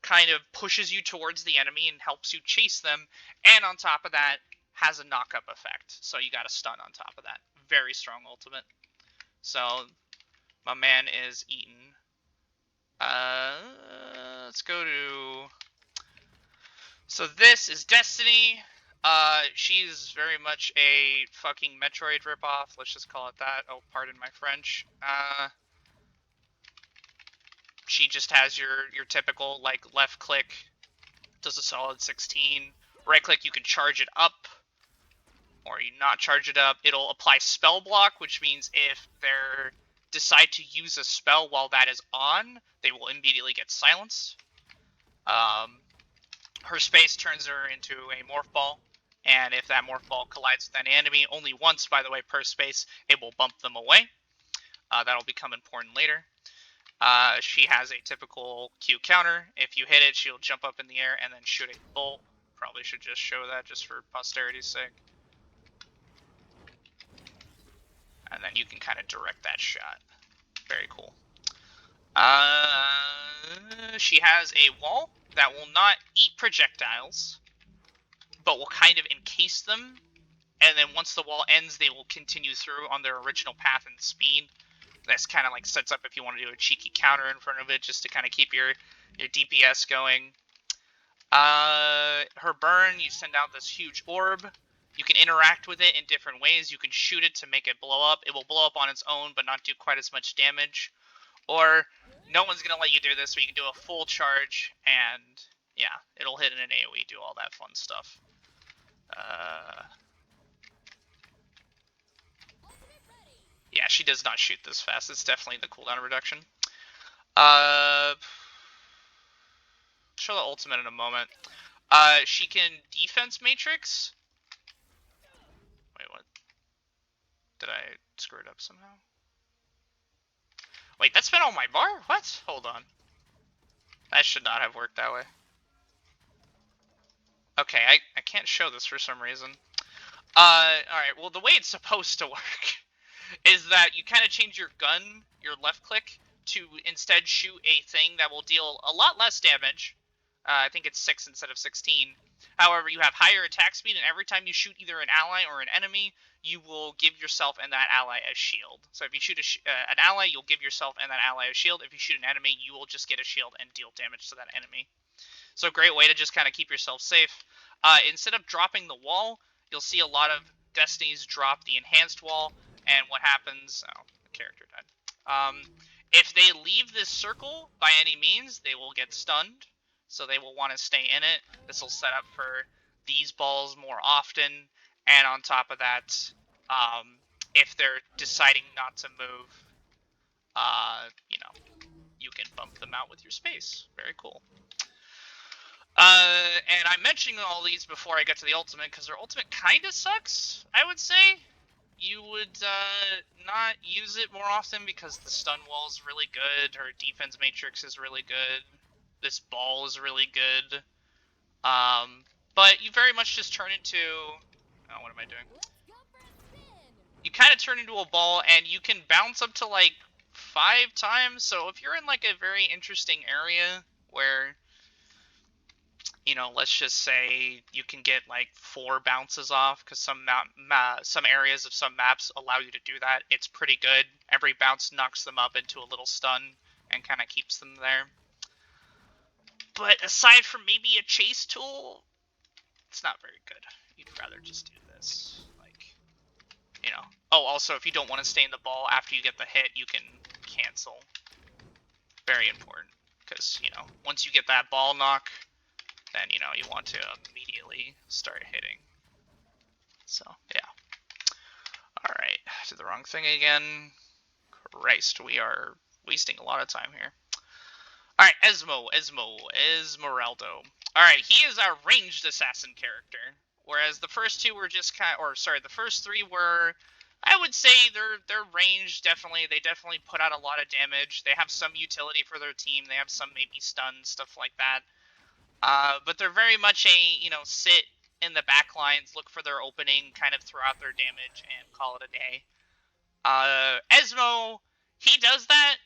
kind of pushes you towards the enemy and helps you chase them, and on top of that has a knock-up effect. So you got a stun on top of that. Very strong ultimate. So my man is eaten. Let's go to... So this is Destiny. She's very much a fucking Metroid ripoff. Let's just call it that. Oh, pardon my French. She just has your typical, like, left click, does a solid 16. Right click, you can charge it up, or you not charge it up. It'll apply spell block, which means if they decide to use a spell while that is on, they will immediately get silenced. Her space turns her into a morph ball, and if that morph ball collides with an enemy, only once, by the way, per space, it will bump them away. That'll become important later. She has a typical Q counter. If you hit it, she'll jump up in the air and then shoot a bolt. Probably should just show that just for posterity's sake. And then you can kind of direct that shot. Very cool. She has a wall that will not eat projectiles, but will kind of encase them. And then once the wall ends, they will continue through on their original path and speed. This kind of like sets up if you want to do a cheeky counter in front of it, just to kind of keep your DPS going. Her burn, you send out this huge orb. You can interact with it in different ways. You can shoot it to make it blow up. It will blow up on its own, but not do quite as much damage. Or no one's going to let you do this, so you can do a full charge, and yeah, it'll hit in an AoE, do all that fun stuff. Yeah, she does not shoot this fast. It's definitely the cooldown reduction. Show the ultimate in a moment. She can defense matrix. Wait, what? Did I screw it up somehow? Wait, that's been on my bar? What? Hold on. That should not have worked that way. Okay, I can't show this for some reason. Alright, well, the way it's supposed to work is that you kind of change your gun, your left click, to instead shoot a thing that will deal a lot less damage. I think it's 6 instead of 16. However, you have higher attack speed, and every time you shoot either an ally or an enemy, you will give yourself and that ally a shield. So if you shoot an ally, you'll give yourself and that ally a shield. If you shoot an enemy, you will just get a shield and deal damage to that enemy. So great way to just kind of keep yourself safe. Instead of dropping the wall, you'll see a lot of Destinies drop the enhanced wall, and what happens... Oh, the character died. If they leave this circle by any means, they will get stunned. So they will want to stay in it. This will set up for these balls more often. And on top of that, if they're deciding not to move, you know, you can bump them out with your space. Very cool. And I'm mentioning all these before I get to the ultimate, because their ultimate kind of sucks, I would say. You would not use it more often because the stun wall is really good. Her defense matrix is really good. This ball is really good. But you very much just turn into... Oh, what am I doing? You kind of turn into a ball, and you can bounce up to, like, 5 times. So if you're in, like, a very interesting area where... You know, let's just say you can get like 4 bounces off, because some areas of some maps allow you to do that. It's pretty good. Every bounce knocks them up into a little stun and kind of keeps them there. But aside from maybe a chase tool, it's not very good. You'd rather just do this. Like, you know. Oh, also, if you don't want to stay in the ball after you get the hit, you can cancel. Very important, because, you know, once you get that ball knock, then, you know, you want to immediately start hitting. So, yeah. Alright, did the wrong thing again. Christ, we are wasting a lot of time here. Alright, Esmeraldo. Alright, he is our ranged assassin character. Whereas the first two were just kind of, or sorry, the first 3 were, I would say they're ranged, definitely. They definitely put out a lot of damage. They have some utility for their team. They have some maybe stun, stuff like that. But they're very much a, sit in the back lines, look for their opening, kind of throw out their damage, and call it a day. Esmo, he does that,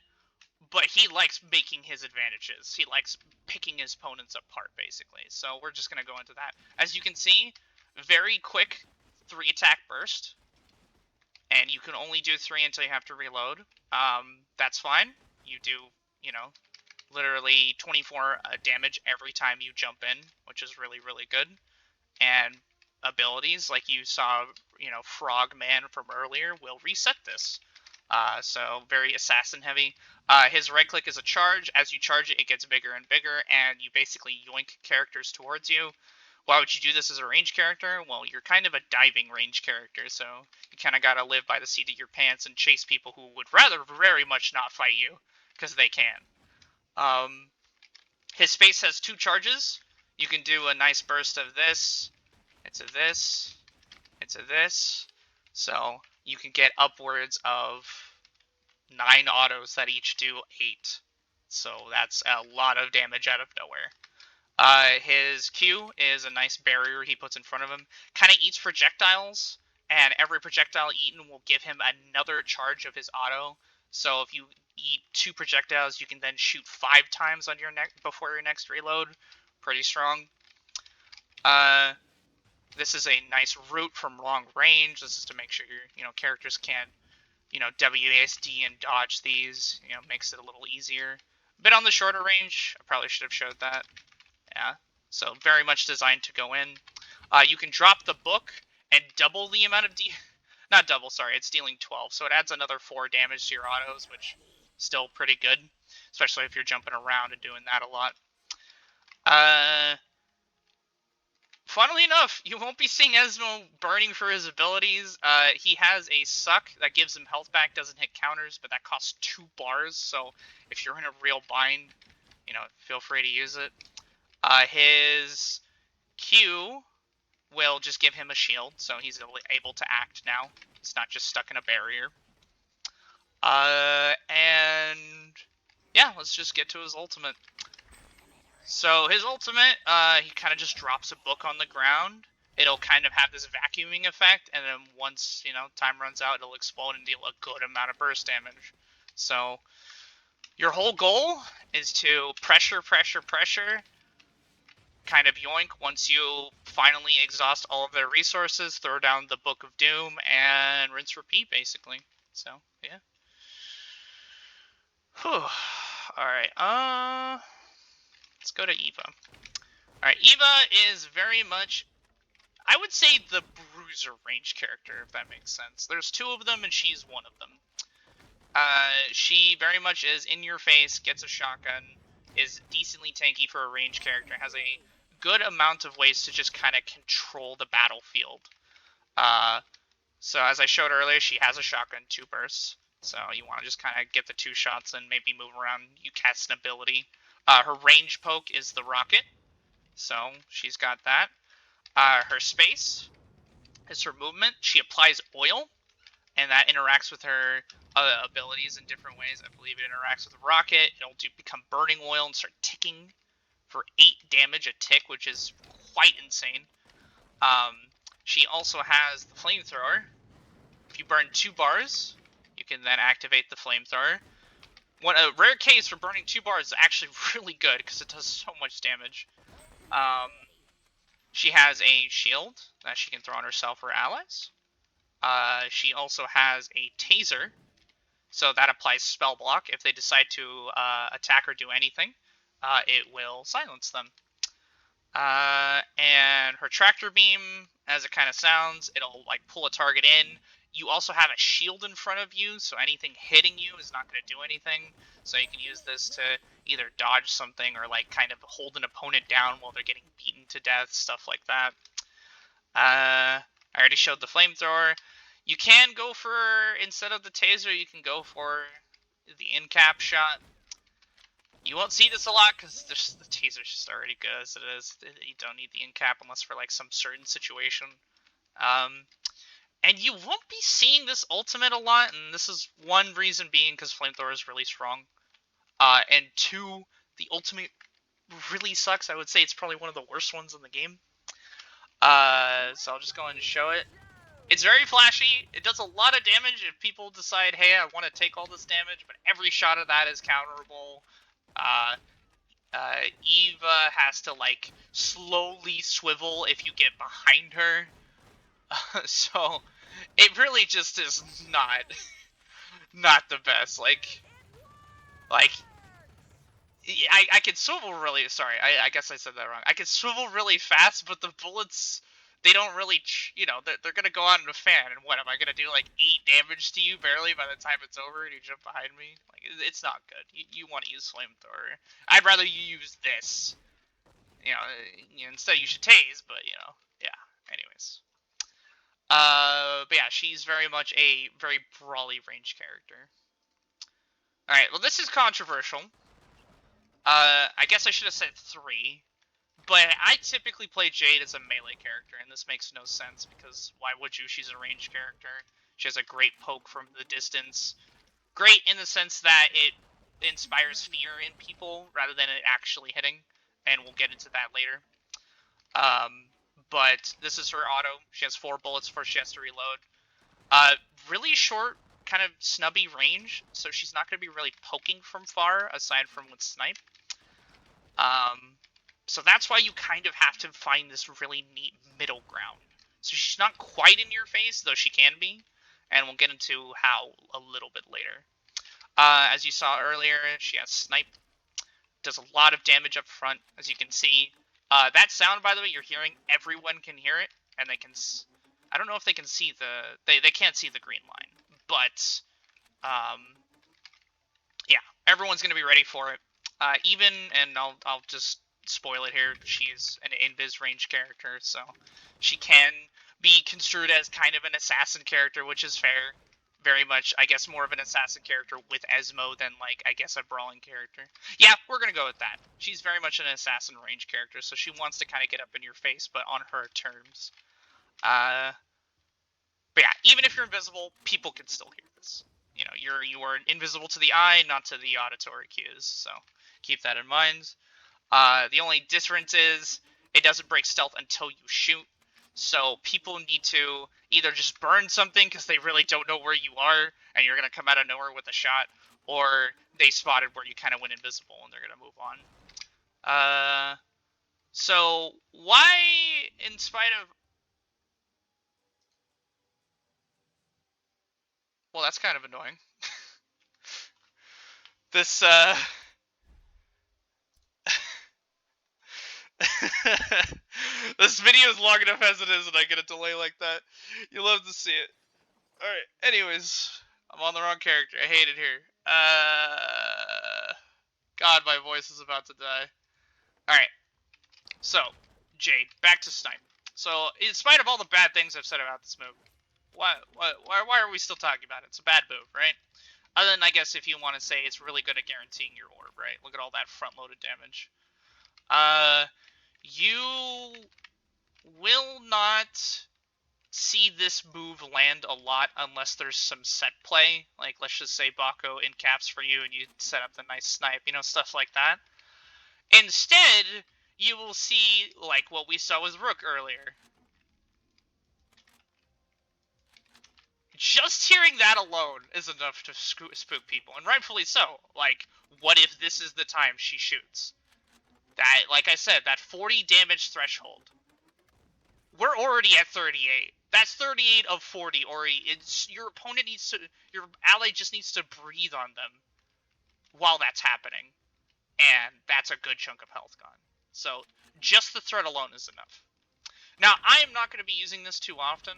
but he likes making his advantages. He likes picking his opponents apart, basically. So we're just going to go into that. As you can see, very quick 3-attack burst, and you can only do 3 until you have to reload. That's fine. You do, you know, literally 24 damage every time you jump in, which is really, really good. And abilities, like you saw, Frogman from earlier, will reset this. So very assassin heavy. His right click is a charge. As you charge it, it gets bigger and bigger, and you basically yoink characters towards you. Why would you do this as a range character? Well, you're kind of a diving range character, so you kind of gotta live by the seat of your pants and chase people who would rather very much not fight you, because they can. Um, his space has 2 charges. You can do a nice burst of this. It's a this. It's a this. So you can get upwards of 9 autos that each do 8. So that's a lot of damage out of nowhere. His Q is a nice barrier he puts in front of him. Kind of eats projectiles, and every projectile eaten will give him another charge of his auto. So if you eat 2 projectiles, you can then shoot 5 times on your before your next reload. Pretty strong. This is a nice route from long range. This is to make sure your characters can WASD and dodge these. Makes it a little easier. But on the shorter range, I probably should have showed that. Yeah. So very much designed to go in. You can drop the book and double the amount of not double, sorry, it's dealing 12. So it adds another 4 damage to your autos, which is still pretty good, especially if you're jumping around and doing that a lot. Funnily enough, you won't be seeing Esmo burning for his abilities. He has a suck that gives him health back, doesn't hit counters, but that costs 2 bars, so if you're in a real bind, feel free to use it. His Q will just give him a shield, so he's able to act now. He's not just stuck in a barrier. And yeah, let's just get to his ultimate. So his ultimate, he kind of just drops a book on the ground. It'll kind of have this vacuuming effect, and then once, time runs out, it'll explode and deal a good amount of burst damage. So your whole goal is to pressure, pressure, pressure, kind of yoink. Once you finally exhaust all of their resources, throw down the Book of Doom, and rinse repeat, basically. So, yeah. Whew. Alright, let's go to Eva. Alright, Eva is very much, I would say, the bruiser range character, if that makes sense. There's 2 of them, and she's one of them. She very much is in your face, gets a shotgun, is decently tanky for a range character, has a good amount of ways to just kind of control the battlefield. So as I showed earlier, she has a shotgun, 2 bursts. So you want to just kind of get the 2 shots and maybe move around. You cast an ability. Her range poke is the rocket. So she's got that. Her space is her movement. She applies oil, and that interacts with her abilities in different ways. I believe it interacts with rocket. It'll become burning oil and start ticking for 8 damage a tick, which is quite insane. She also has the flamethrower. If you burn 2 bars, you can then activate the flamethrower. A rare case for burning 2 bars is actually really good because it does so much damage. She has a shield that she can throw on herself or allies. She also has a taser, so that applies spell block. If they decide to attack or do anything, it will silence them. And her tractor beam, as it kind of sounds, it'll like pull a target in. You also have a shield in front of you, so anything hitting you is not going to do anything. So you can use this to either dodge something or like kind of hold an opponent down while they're getting beaten to death, stuff like that. I already showed the flamethrower. You can go for, instead of the taser, you can go for the in-cap shot. You won't see this a lot because the taser's just already good as it is. You don't need the in-cap unless for like some certain situation. And you won't be seeing this ultimate a lot, and this is one reason being because flamethrower is really strong. And 2, the ultimate really sucks. I would say it's probably one of the worst ones in the game. So I'll just go ahead and show it. It's very flashy. It does a lot of damage if people decide, hey, I want to take all this damage, but every shot of that is counterable. Eva has to, like, slowly swivel if you get behind her. So it really just is not the best. Like I can swivel really. Sorry, I guess I said that wrong. I can swivel really fast, but the bullets, they don't really, they're gonna go out in a fan. And what am I gonna do? Like 8 damage to you barely by the time it's over, and you jump behind me? Like it's not good. You want to use flamethrower. I'd rather you use this. Instead you should tase, but yeah. Anyways. But yeah, she's very much a very brawly range character. Alright, well, this is controversial. I guess I should have said 3. But I typically play Jade as a melee character, and this makes no sense, because why would you? She's a range character. She has a great poke from the distance. Great in the sense that it inspires fear in people, rather than it actually hitting. And we'll get into that later. But this is her auto. She has 4 bullets before she has to reload. Really short, kind of snubby range, so she's not going to be really poking from far, aside from with snipe. So that's why you kind of have to find this really neat middle ground. So she's not quite in your face, though she can be, and we'll get into how a little bit later. As you saw earlier, she has snipe, does a lot of damage up front, as you can see. That sound, by the way, you're hearing, everyone can hear it, and they can... I don't know if they can see the... They can't see the green line, but... yeah, everyone's going to be ready for it. Even, and I'll just spoil it here, she's an invis range character, so she can be construed as kind of an assassin character, which is fair. Very much, I guess, more of an assassin character with Esmo than, like, I guess, a brawling character. Yeah, we're going to go with that. She's very much an assassin range character, so she wants to kind of get up in your face, but on her terms. But yeah, even if you're invisible, people can still hear this. You are invisible to the eye, not to the auditory cues, so keep that in mind. The only difference is it doesn't break stealth until you shoot, so people need to either just burn something because they really don't know where you are, and you're going to come out of nowhere with a shot, or they spotted where you kind of went invisible, and they're going to move on. So why, in spite of... Well, that's kind of annoying. This, this video is long enough as it is, and I get a delay like that. You love to see it. Alright, anyways. I'm on the wrong character. I hate it here. God, my voice is about to die. Alright. So, Jade, back to snipe. So, in spite of all the bad things I've said about this move, why are we still talking about it? It's a bad move, right? Other than, I guess, if you want to say it's really good at guaranteeing your orb, right? Look at all that front-loaded damage. You will not see this move land a lot unless there's some set play. Like, let's just say Bako incaps for you and you set up the nice snipe, stuff like that. Instead, you will see, like what we saw with Rook earlier. Just hearing that alone is enough to spook people, and rightfully so. Like, what if this is the time she shoots? That, like I said, that 40 damage threshold. We're already at 38. That's 38 of 40 already. Your opponent needs to... Your ally just needs to breathe on them while that's happening. And that's a good chunk of health gone. So, just the threat alone is enough. Now, I am not going to be using this too often,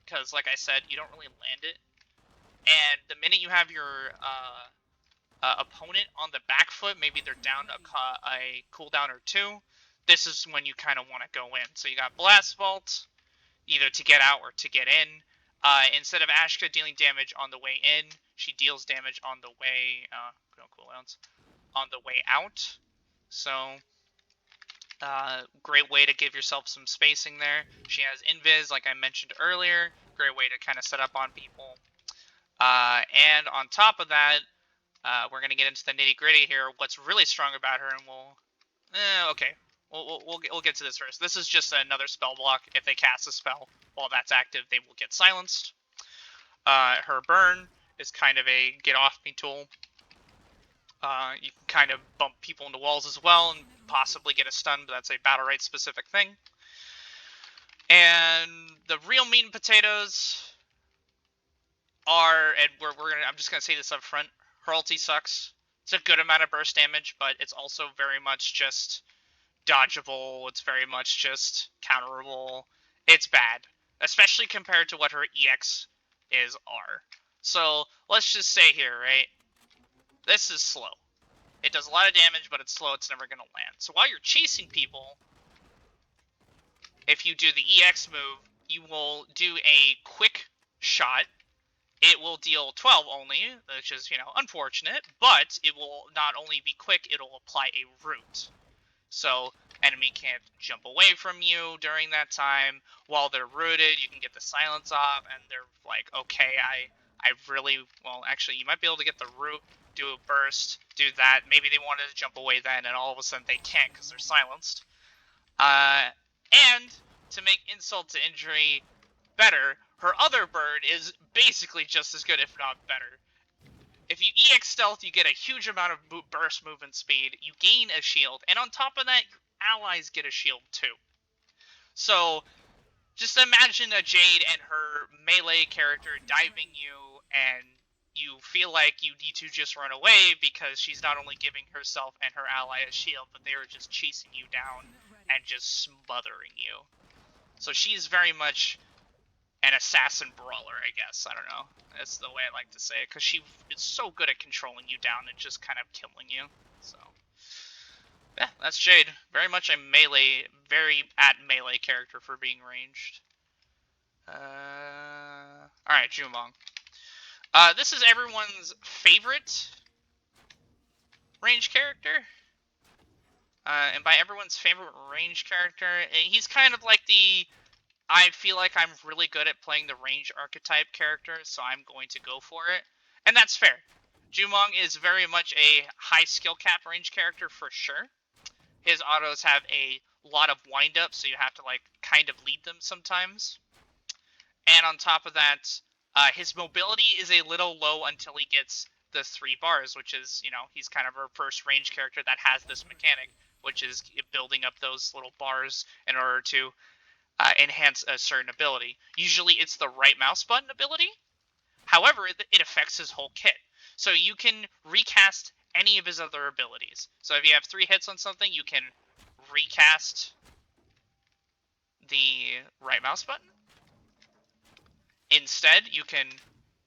because, like I said, you don't really land it. And the minute you have your opponent on the back foot, maybe they're down a cooldown or 2, this is when you kind of want to go in. So you got Blast Vault, either to get out or to get in. Instead of Ashka dealing damage on the way in, she deals damage on the way, no cooldowns, on the way out. So, great way to give yourself some spacing there. She has Invis, like I mentioned earlier. Great way to kind of set up on people. And on top of that, we're going to get into the nitty-gritty here. What's really strong about her, and we'll Okay. We'll get to this first. This is just another spell block. If they cast a spell while that's active, they will get silenced. Her burn is kind of a get off me tool. You can kind of bump people into walls as well and possibly get a stun, but that's a Battlerite specific thing. And the real meat and potatoes are, and I'm just gonna say this up front. Her ulti sucks. It's a good amount of burst damage, but it's also very much just dodgeable. It's very much just counterable. It's bad, especially compared to what her EX is are. So let's just say here, right? This is slow. It does a lot of damage, but it's slow. It's never gonna land. So while you're chasing people, if you do the EX move, you will do a quick shot. It will deal 12 only, which is, unfortunate, but it will not only be quick, it'll apply a root. So enemy can't jump away from you during that time. While they're rooted, you can get the silence off, and they're like, okay, I really, well, actually, you might be able to get the root, do a burst, do that. Maybe they wanted to jump away then, and all of a sudden they can't because they're silenced. And to make insult to injury better, her other bird is basically just as good, if not better. If you EX stealth, you get a huge amount of burst movement speed, you gain a shield, and on top of that, your allies get a shield too. So, just imagine a Jade and her melee character diving you, and you feel like you need to just run away because she's not only giving herself and her ally a shield, but they are just chasing you down and just smothering you. So she's very much an assassin brawler, I guess. I don't know. That's the way I like to say it, because she is so good at controlling you down and just kind of killing you. So, yeah, that's Jade. Very much a melee, very at melee character for being ranged. Alright, Jumong. This is everyone's favorite range character. And by everyone's favorite range character, he's kind of like the... I feel like I'm really good at playing the range archetype character, so I'm going to go for it. And that's fair. Jumong is very much a high skill cap range character for sure. His autos have a lot of wind up, so you have to kind of lead them sometimes. And on top of that, his mobility is a little low until he gets the 3 bars, which is, he's kind of our first range character that has this mechanic, which is building up those little bars in order to enhance a certain ability. Usually it's the right mouse button ability. However, it affects his whole kit. So you can recast any of his other abilities. So if you have 3 hits on something, you can recast the right mouse button. Instead, you can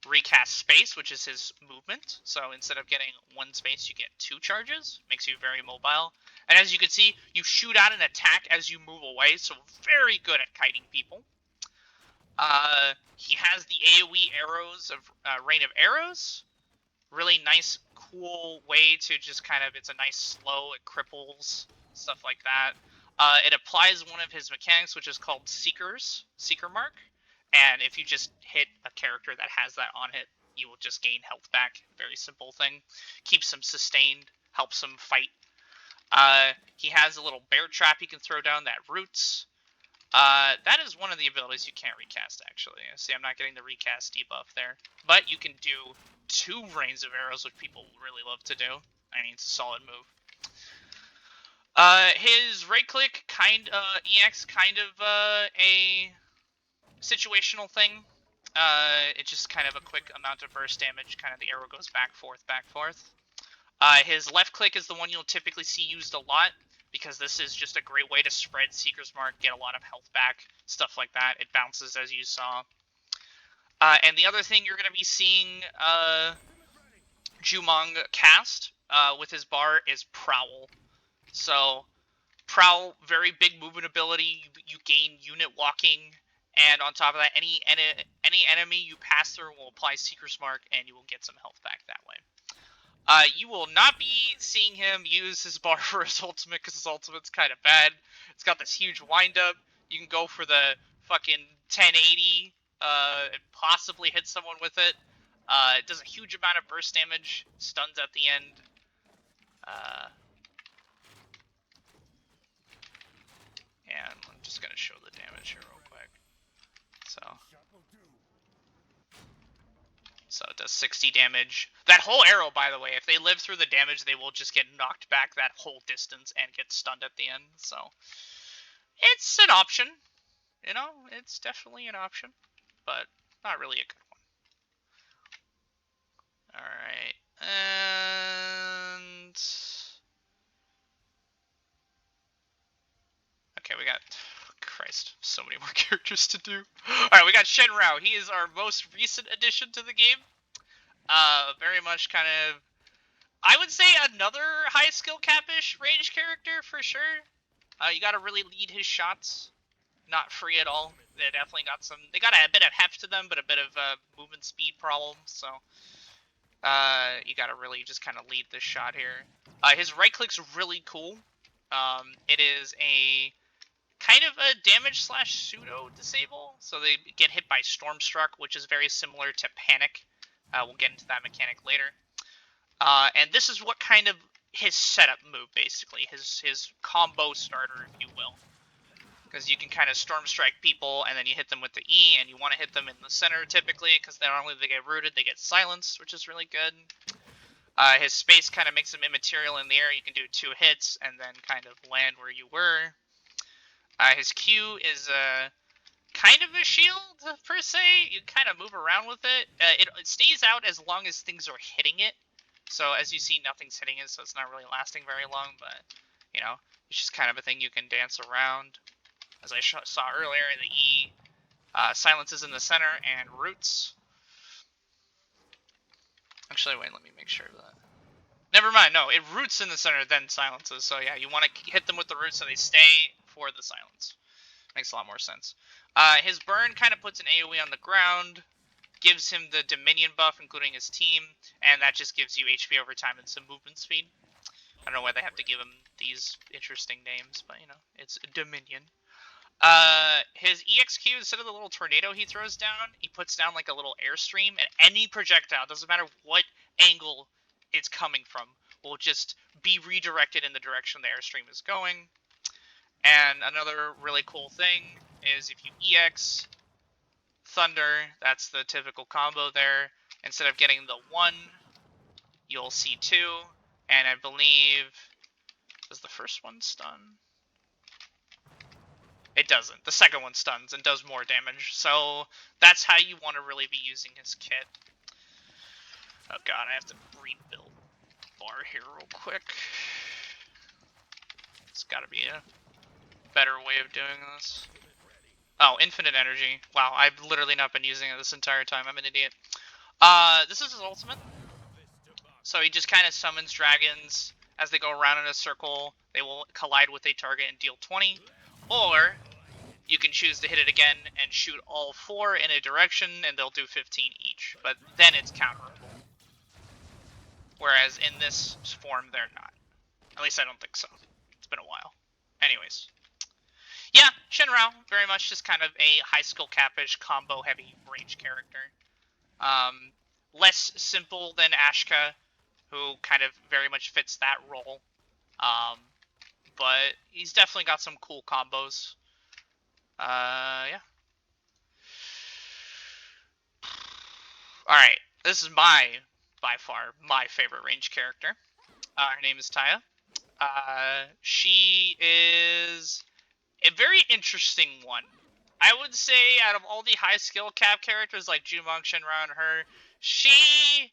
recast space, which is his movement. So instead of getting 1 space, you get 2 charges. Makes you very mobile. And as you can see, you shoot out an attack as you move away, so very good at kiting people. He has the AoE arrows of Rain of Arrows. Really nice, cool way to just kind of, it's a nice slow, it cripples, stuff like that. It applies one of his mechanics, which is called Seeker Mark. And if you just hit a character that has that on it, you will just gain health back. Very simple thing. Keeps him sustained, helps him fight. He has a little bear trap he can throw down that roots. That is one of the abilities you can't recast, actually. See, I'm not getting the recast debuff there. But you can do 2 rains of arrows, which people really love to do. I mean, it's a solid move. His right click, EX, kind of a situational thing. It's just kind of a quick amount of burst damage. Kind of the arrow goes back, forth, back, forth. His left click is the one you'll typically see used a lot, because this is just a great way to spread Seeker's Mark, get a lot of health back, stuff like that. It bounces, as you saw. And the other thing you're going to be seeing Jumong cast with his bar is Prowl. So, Prowl, very big movement ability. You gain unit walking, and on top of that, any enemy you pass through will apply Seeker's Mark, and you will get some health back that way. You will not be seeing him use his bar for his ultimate, because his ultimate's kind of bad. It's got this huge windup. You can go for the fucking 1080, and possibly hit someone with it. It does a huge amount of burst damage, stuns at the end. Just gonna show the damage here real quick. So it does 60 damage. That whole arrow, by the way, if they live through the damage, they will just get knocked back that whole distance and get stunned at the end. So it's an option. You know, it's definitely an option, but not really a good one. Alright. And... Okay, we got... Christ, so many more characters to do. Alright, we got Shenrao. He is our most recent addition to the game. Very much kind of... I would say another high skill capish range character for sure. You gotta really lead his shots. Not free at all. They definitely got some... They got a bit of heft to them, but a bit of movement speed problems, so... you gotta really just kind of lead this shot here. His right click's really cool. It is a kind of a damage slash pseudo disable, so they get hit by Stormstruck, which is very similar to Panic. We'll get into that mechanic later. And this is what kind of his setup move, basically, his combo starter, if you will. Because you can kind of storm strike people, and then you hit them with the E, and you want to hit them in the center, typically, because not only do they get rooted, they get silenced, which is really good. His space kind of makes him immaterial in the air. You can do 2 hits, and then kind of land where you were. His Q is kind of a shield, per se. You kind of move around with it. It stays out as long as things are hitting it. So, as you see, nothing's hitting it, so it's not really lasting very long, but, you know, it's just kind of a thing you can dance around. As I saw earlier, the E silences in the center and roots. Actually, wait, let me make sure of that. Never mind, no, it roots in the center, then silences. So yeah, you want to hit them with the roots so they stay for the silence. Makes a lot more sense. His burn kind of puts an AoE on the ground, gives him the Dominion buff, including his team, and that just gives you HP over time and some movement speed. I don't know why they have to give him these interesting names, but, you know, it's Dominion. His EXQ, instead of the little tornado he throws down, he puts down like a little airstream, and any projectile, doesn't matter what angle it's coming from, will just be redirected in the direction the airstream is going. And another really cool thing is if you EX Thunder, that's the typical combo there. Instead of getting the 1, you'll see 2, and I believe, does the first one stun? It doesn't. The second one stuns and does more damage. So that's how you want to really be using his kit. Oh god, I have to rebuild bar here real quick. It's gotta be a better way of doing this. Oh, infinite energy. Wow, I've literally not been using it this entire time. I'm an idiot. This is his ultimate. So he just kind of summons dragons. As they go around in a circle, they will collide with a target and deal 20. Or you can choose to hit it again and shoot all 4 in a direction, and they'll do 15 each. But then it's counterable. Whereas in this form, they're not. At least I don't think so. It's been a while. Anyways. Yeah, Shenrao, very much just kind of a high skill capish, combo heavy range character. Less simple than Ashka, who kind of very much fits that role. But he's definitely got some cool combos. Yeah. Alright, this is by far, my favorite range character. Her name is Taya. She is a very interesting one. I would say out of all the high skill cap characters like Jumong, Shenrao, and her, she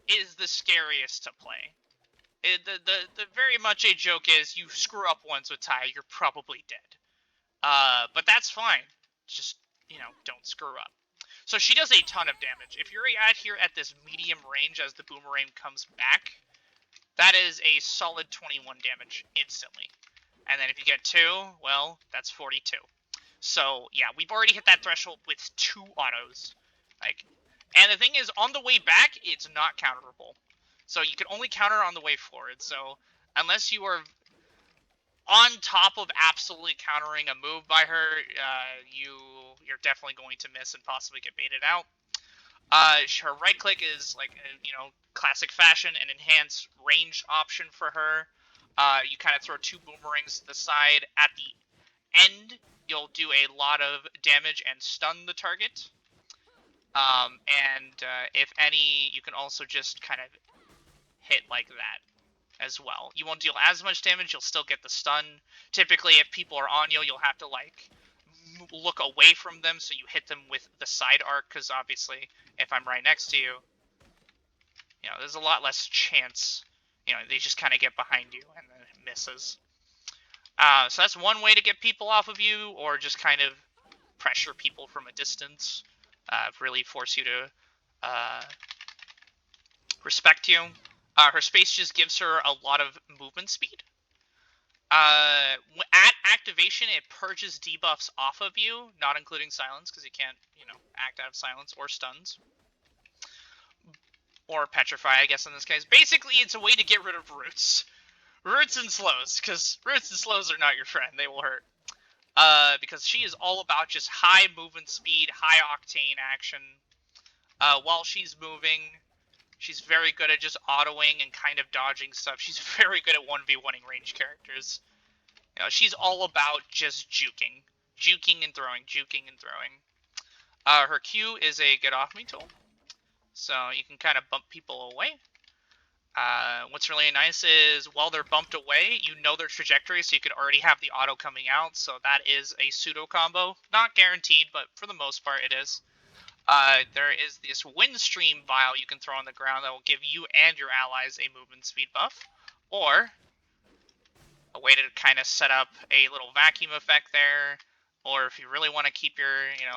is the scariest to play. The very much a joke is you screw up once with Taya, you're probably dead. But that's fine. Just, you know, don't screw up. So she does a ton of damage. If you're out here at this medium range as the boomerang comes back, that is a solid 21 damage instantly. And then if you get 2, well, that's 42. So, yeah, we've already hit that threshold with 2 autos. And the thing is, on the way back, it's not counterable. So you can only counter on the way forward. So, unless you are on top of absolutely countering a move by her, you're definitely going to miss and possibly get baited out. Her right click is like, you know, classic fashion, an enhanced range option for her. You kind of throw 2 boomerangs to the side at the end you'll do a lot of damage and stun the target. If any, you can also just kind of hit like that as well. You won't deal as much damage, you'll still get the stun. Typically, if people are on you, you'll have to, like, look away from them so you hit them with the side arc, because obviously, if I'm right next to you, there's a lot less chance, they just kind of get behind you and then it misses. So that's one way to get people off of you, or just kind of pressure people from a distance, really force you to respect you. Her space just gives her a lot of movement speed. At activation, it purges debuffs off of you, not including silence, because you can't, act out of silence, or stuns. Or petrify, I guess, in this case. Basically, it's a way to get rid of roots. Roots and slows, because roots and slows are not your friend. They will hurt. Because she is all about just high movement speed, high octane action. While she's moving, she's very good at just autoing and kind of dodging stuff. She's very good at 1v1ing range characters. She's all about just juking. Juking and throwing, juking and throwing. Her Q is a get off me tool. So you can kind of bump people away. What's really nice is while they're bumped away, you know their trajectory, so you could already have the auto coming out. So that is a pseudo combo. Not guaranteed, but for the most part it is. There is this Windstream vial you can throw on the ground that will give you and your allies a movement speed buff. Or a way to kind of set up a little vacuum effect there. Or if you really want to keep your,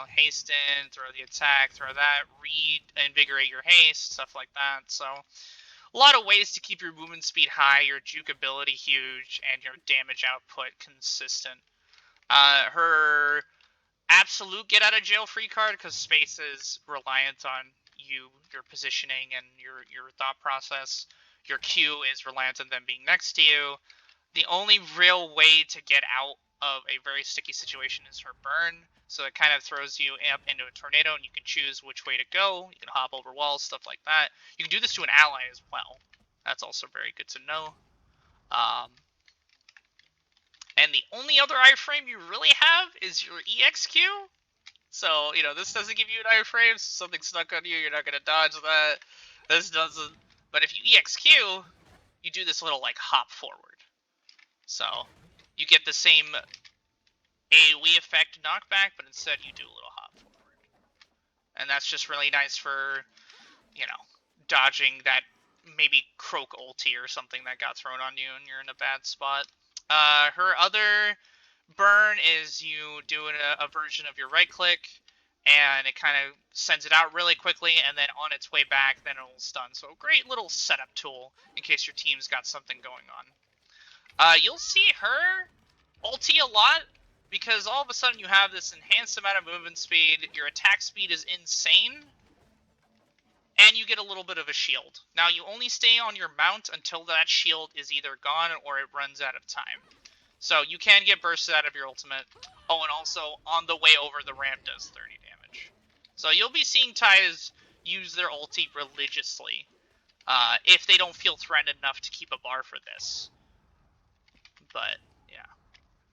haste in, throw the attack, throw that, reinvigorate your haste, stuff like that. So a lot of ways to keep your movement speed high, your juke ability huge, and your damage output consistent. Her absolute get out of jail free card, because space is reliant on you, your positioning, and your thought process. Your Q is reliant on them being next to you. The only real way to get out of a very sticky situation is her burn. So it kind of throws you up into a tornado, and you can choose which way to go. You can hop over walls, stuff like that. You can do this to an ally as well. That's also very good to know. And the only other iframe you really have is your EXQ. So, this doesn't give you an iframe, so something stuck on you, you're not going to dodge that. This doesn't. But if you EXQ, you do this little, like, hop forward. So, you get the same AoE effect knockback, but instead you do a little hop forward. And that's just really nice for, dodging that maybe croak ulti or something that got thrown on you and you're in a bad spot. Her other burn is you do a version of your right click, and it kind of sends it out really quickly, and then on its way back, then it will stun. So a great little setup tool in case your team's got something going on. You'll see her ulti a lot, because all of a sudden you have this enhanced amount of movement speed, your attack speed is insane, and you get a little bit of a shield. Now, you only stay on your mount until that shield is either gone or it runs out of time. So you can get bursted out of your ultimate. Oh, and also, on the way over, the ramp does 30 damage. So you'll be seeing Tyas use their ulti religiously, if they don't feel threatened enough to keep a bar for this. But, yeah.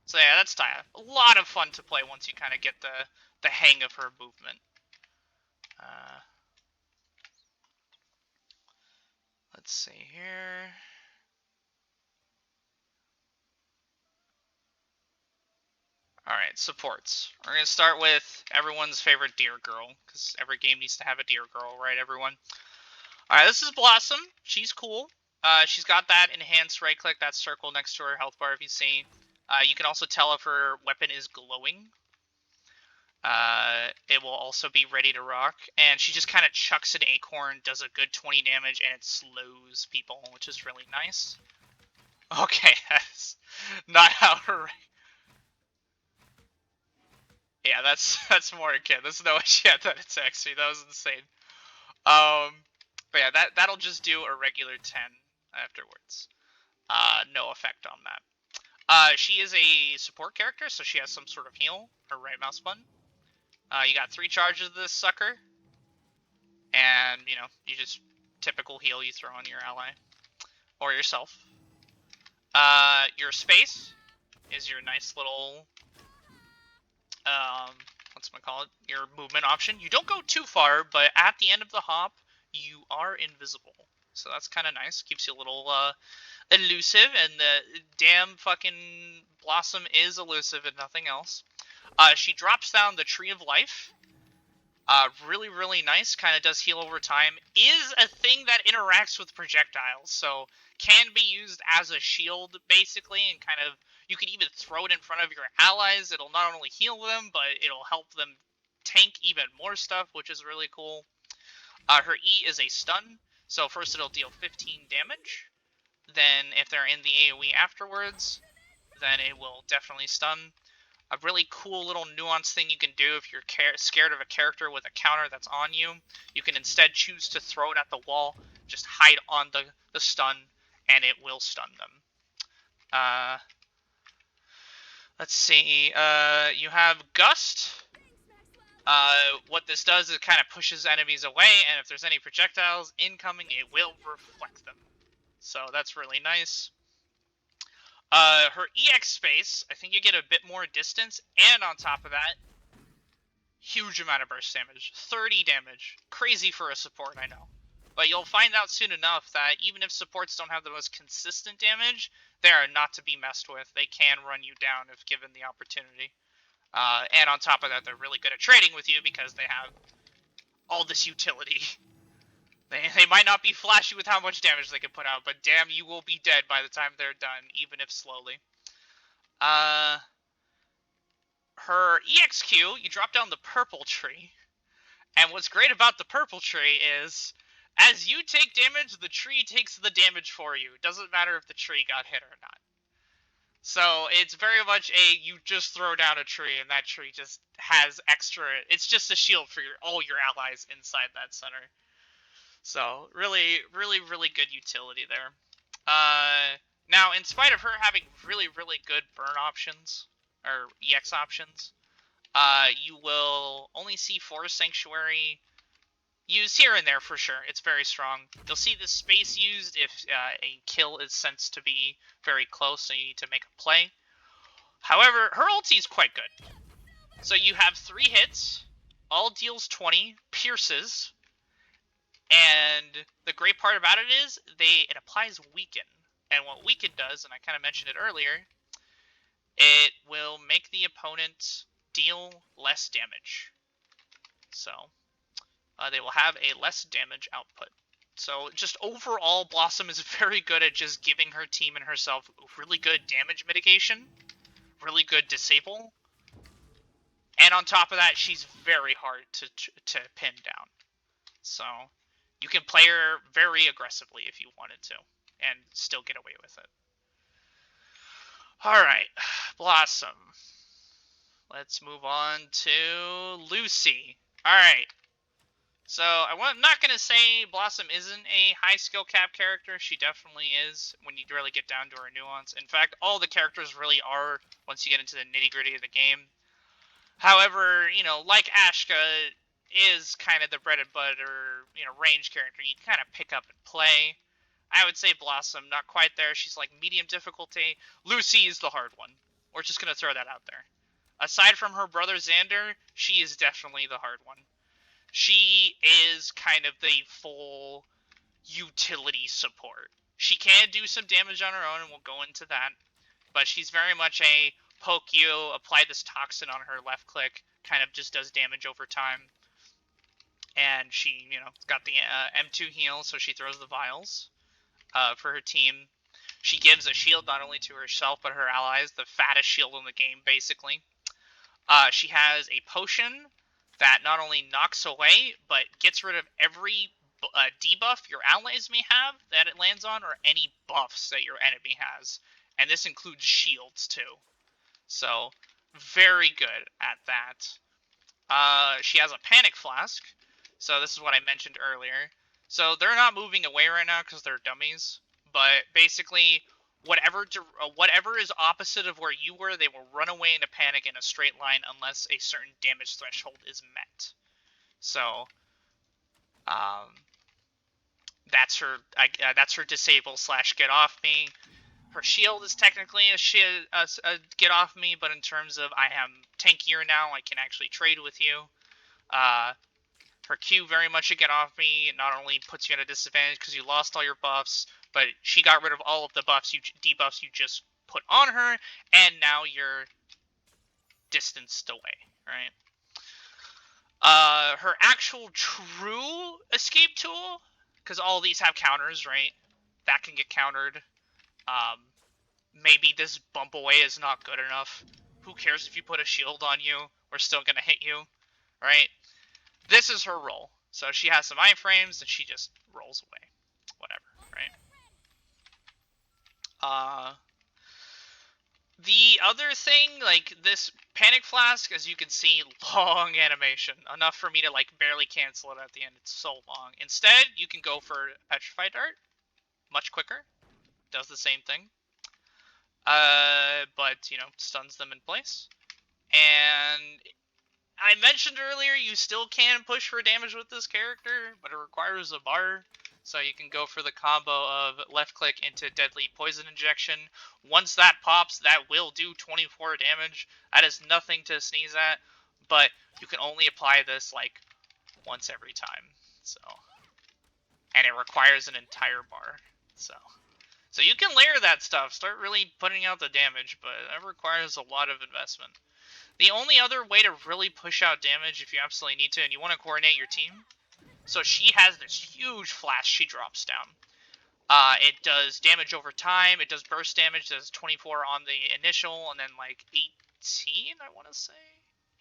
So yeah, that's Taya. A lot of fun to play once you kind of get the hang of her movement. Let's see here. Alright, supports. We're going to start with everyone's favorite Deer Girl, because every game needs to have a Deer Girl, right, everyone? Alright, this is Blossom. She's cool. She's got that enhanced right-click, that circle next to her health bar, if you see. You can also tell if her weapon is glowing. It will also be ready to rock. And she just kind of chucks an acorn, does a good 20 damage, and it slows people, which is really nice. Okay, that's not how her... Yeah, that's more a kid. There's no way she had that attack speed. That was insane. But yeah, that'll just do a regular 10 afterwards. No effect on that. She is a support character, so she has some sort of heal. Her right mouse button. You got 3 charges of this sucker. And, you just typical heal you throw on your ally. Or yourself. Your space is your nice little what's it called? Your movement option. You don't go too far, but at the end of the hop, you are invisible. So that's kind of nice. Keeps you a little elusive, and the damn fucking Blossom is elusive and nothing else. She drops down the Tree of Life. Really, really nice. Kind of does heal over time. Is a thing that interacts with projectiles, so can be used as a shield, basically, and kind of, you can even throw it in front of your allies. It'll not only heal them, but it'll help them tank even more stuff, which is really cool. Her E is a stun, so first it'll deal 15 damage. Then if they're in the AoE afterwards, then it will definitely stun. A really cool little nuance thing you can do if you're scared of a character with a counter that's on you. You can instead choose to throw it at the wall, just hide on the stun, and it will stun them. Let's see. You have Gust. What this does is it kind of pushes enemies away, and if there's any projectiles incoming, it will reflect them. So that's really nice. Her EX space, I think you get a bit more distance, and on top of that, huge amount of burst damage. 30 damage. Crazy for a support, I know. But you'll find out soon enough that even if supports don't have the most consistent damage, they are not to be messed with. They can run you down if given the opportunity. And on top of that, they're really good at trading with you because they have all this utility. They might not be flashy with how much damage they can put out, but damn, you will be dead by the time they're done, even if slowly. Her EXQ, you drop down the purple tree. And what's great about the purple tree is, as you take damage, the tree takes the damage for you. It doesn't matter if the tree got hit or not. So it's very much you just throw down a tree, and that tree just has extra. It's just a shield for all your allies inside that center. So really, really, really good utility there. Now, in spite of her having really, really good burn options or EX options, you will only see Forest Sanctuary used here and there for sure. It's very strong. You'll see this space used if a kill is sensed to be very close, so you need to make a play. However, her ulti is quite good. So you have 3 hits, all deals 20, pierces, and the great part about it is it applies Weaken. And what Weaken does, and I kind of mentioned it earlier, it will make the opponent deal less damage. So they will have a less damage output. So just overall, Blossom is very good at just giving her team and herself really good damage mitigation, really good disable, and on top of that, she's very hard to pin down. So you can play her very aggressively if you wanted to, and still get away with it. Alright, Blossom. Let's move on to Lucy. Alright. So, I'm not going to say Blossom isn't a high skill cap character. She definitely is when you really get down to her nuance. In fact, all the characters really are once you get into the nitty gritty of the game. However, like Ashka is kind of the bread and butter, range character. You kind of pick up and play. I would say Blossom, not quite there. She's like medium difficulty. Lucy is the hard one. We're just going to throw that out there. Aside from her brother Xander, she is definitely the hard one. She is kind of the full utility support. She can do some damage on her own, and we'll go into that. But she's very much a poke you, apply this toxin on her left click, kind of just does damage over time. And she, got the M2 heal, so she throws the vials for her team. She gives a shield not only to herself, but her allies, the fattest shield in the game, basically. She has a potion that not only knocks away, but gets rid of every debuff your allies may have that it lands on, or any buffs that your enemy has. And this includes shields, too. So, very good at that. She has a Panic Flask. So this is what I mentioned earlier. So they're not moving away right now because they're dummies. But basically, whatever is opposite of where you were, they will run away into panic in a straight line unless a certain damage threshold is met. So, that's her disable / get off me. Her shield is technically a get off me, but in terms of I am tankier now, I can actually trade with you. Her Q very much a get off me. It not only puts you at a disadvantage because you lost all your buffs, but she got rid of all of the debuffs you just put on her, and now you're distanced away, right? Her actual true escape tool, because all these have counters, right? That can get countered. Um, maybe this bump away is not good enough. Who cares if you put a shield on you? We're still gonna hit you, right? This is her role. So she has some iframes, and she just rolls away. Whatever, right? The other thing, like this Panic Flask, as you can see, long animation. Enough for me to like barely cancel it at the end. It's so long. Instead, you can go for Petrify Dart. Much quicker. Does the same thing. But, you know, stuns them in place. And I mentioned earlier, you still can push for damage with this character, but it requires a bar. So you can go for the combo of left click into Deadly Poison Injection. Once that pops, that will do 24 damage. That is nothing to sneeze at, but you can only apply this like once every time. So, and it requires an entire bar. So you can layer that stuff, start really putting out the damage, but that requires a lot of investment. The only other way to really push out damage if you absolutely need to, and you want to coordinate your team, so she has this huge flash she drops down. It does damage over time, it does burst damage, does 24 on the initial, and then like 18, I want to say?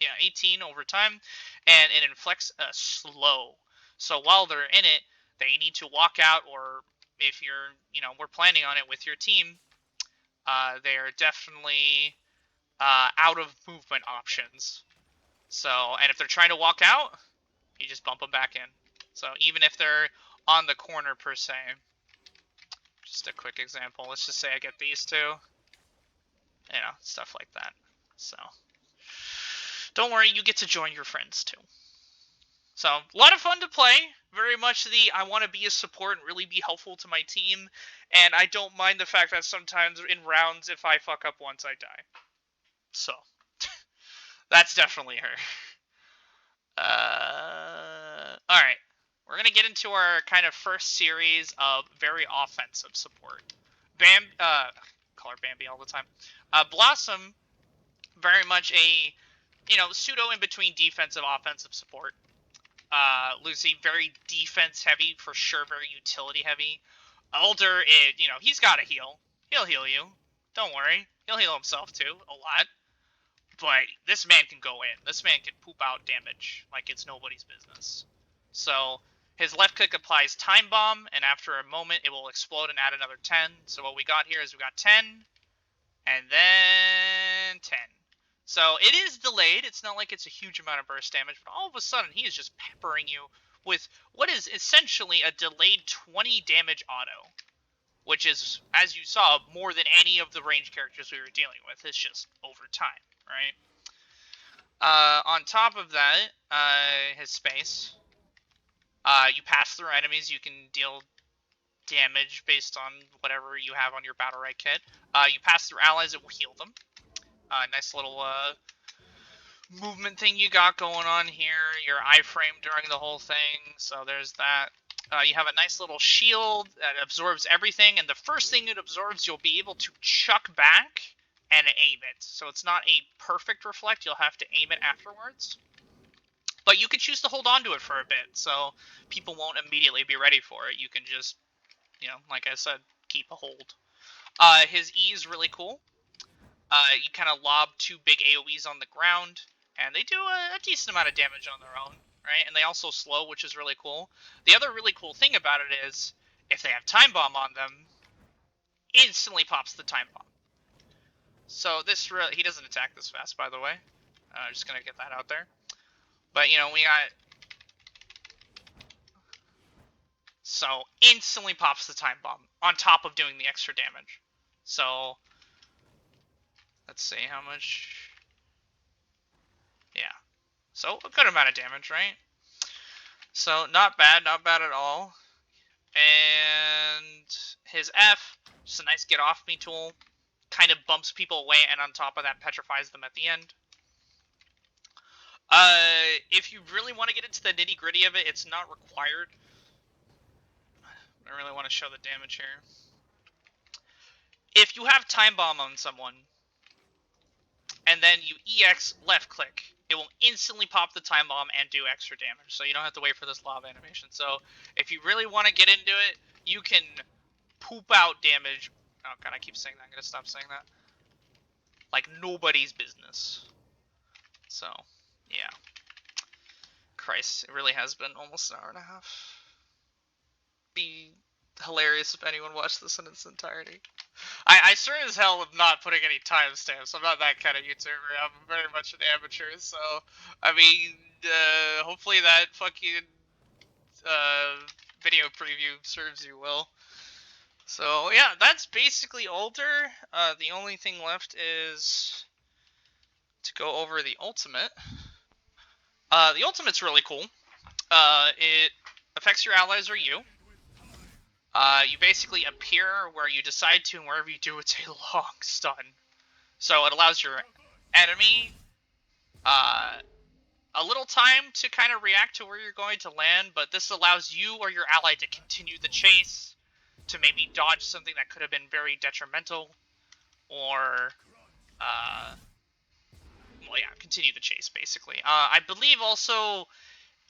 Yeah, 18 over time, and it inflicts a slow. So while they're in it, they need to walk out, or if you're, you know, we're planning on it with your team, they are definitely out of movement options. So, and if they're trying to walk out, you just bump them back in. So even if they're on the corner per se, just a quick example. Let's just say I get these two, you know, stuff like that. So don't worry, you get to join your friends too. So a lot of fun to play. Very much the I want to be a support and really be helpful to my team, and I don't mind the fact that sometimes in rounds, if I fuck up once, I die. So that's definitely her. Alright. We're going to get into our kind of first series of very offensive support. Call her Bambi all the time. Blossom, very much a, you know, pseudo in between defensive, offensive support. Lucy, very defense heavy, for sure, very utility heavy. Alder, you know, he's got to heal. He'll heal you. Don't worry. He'll heal himself too, a lot. But this man can go in. This man can poop out damage like it's nobody's business. So his left click applies Time Bomb, and after a moment it will explode and add another 10. So what we got here is we got 10, and then 10. So it is delayed. It's not like it's a huge amount of burst damage, but all of a sudden he is just peppering you with what is essentially a delayed 20 damage auto. Which is, as you saw, more than any of the range characters we were dealing with. It's just over time, right? On top of that, his space. You pass through enemies, you can deal damage based on whatever you have on your Battlerite kit. You pass through allies, it will heal them. Nice little movement thing you got going on here. Your iframe during the whole thing, so there's that. You have a nice little shield that absorbs everything, and the first thing it absorbs, you'll be able to chuck back and aim it. So it's not a perfect reflect, you'll have to aim it afterwards. But you can choose to hold on to it for a bit, so people won't immediately be ready for it. You can just, you know, like I said, keep a hold. His E is really cool. You kind of lob two big AoEs on the ground, and they do a decent amount of damage on their own, right? And they also slow, which is really cool. The other really cool thing about it is, if they have Time Bomb on them, instantly pops the Time Bomb. So this he doesn't attack this fast, by the way. Just gonna get that out there. But, you know, we got... So, instantly pops the Time Bomb, on top of doing the extra damage. So, let's see how much... Yeah. So, a good amount of damage, right? So, not bad at all. And his F, just a nice get off me tool. Kind of bumps people away, and on top of that, petrifies them at the end. If you really want to get into the nitty gritty of it, it's not required. I really want to show the damage here. If you have Time Bomb on someone, and then you EX left click, it will instantly pop the Time Bomb and do extra damage, so you don't have to wait for this lava animation. So if you really want to get into it, you can poop out damage. Oh god, I keep saying that. I'm gonna stop saying that. Like nobody's business. So, yeah. Christ, it really has been almost an hour and a half. Be hilarious if anyone watched this in its entirety. I sure as hell am not putting any timestamps. I'm not that kind of YouTuber. I'm very much an amateur. So, I mean, hopefully that fucking video preview serves you well. So, yeah, that's basically Alter. The only thing left is to go over the ultimate. The ultimate's really cool. It affects your allies or you. You basically appear where you decide to, and wherever you do, it's a long stun. So it allows your enemy a little time to kind of react to where you're going to land, but this allows you or your ally to continue the chase, to maybe dodge something that could have been very detrimental, or, well, yeah, continue the chase, basically. I believe also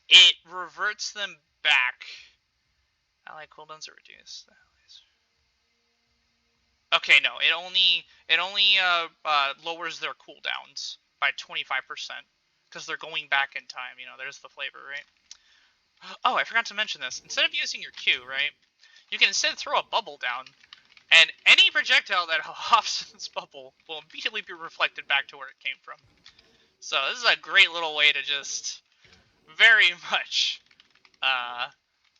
it reverts them back. Ally cooldowns are reduced. Okay, no, it only lowers their cooldowns by 25% because they're going back in time. You know, there's the flavor, right? Oh, I forgot to mention this. Instead of using your Q, right, you can instead throw a bubble down, and any projectile that hops in this bubble will immediately be reflected back to where it came from. So this is a great little way to just very much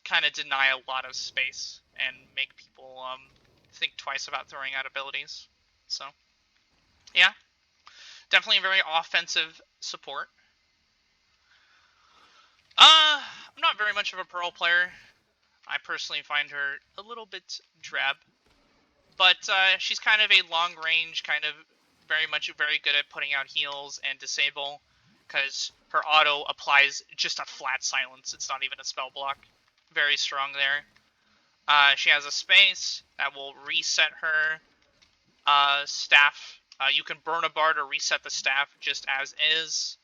kind of deny a lot of space and make people think twice about throwing out abilities. So, yeah, definitely a very offensive support. I'm not very much of a Pearl player. I personally find her a little bit drab, but she's kind of a long range, kind of very good at putting out heals and disable, because her auto applies just a flat silence. It's not even a spell block. Very strong there. She has a space that will reset her staff. You can burn a bar to reset the staff just as is.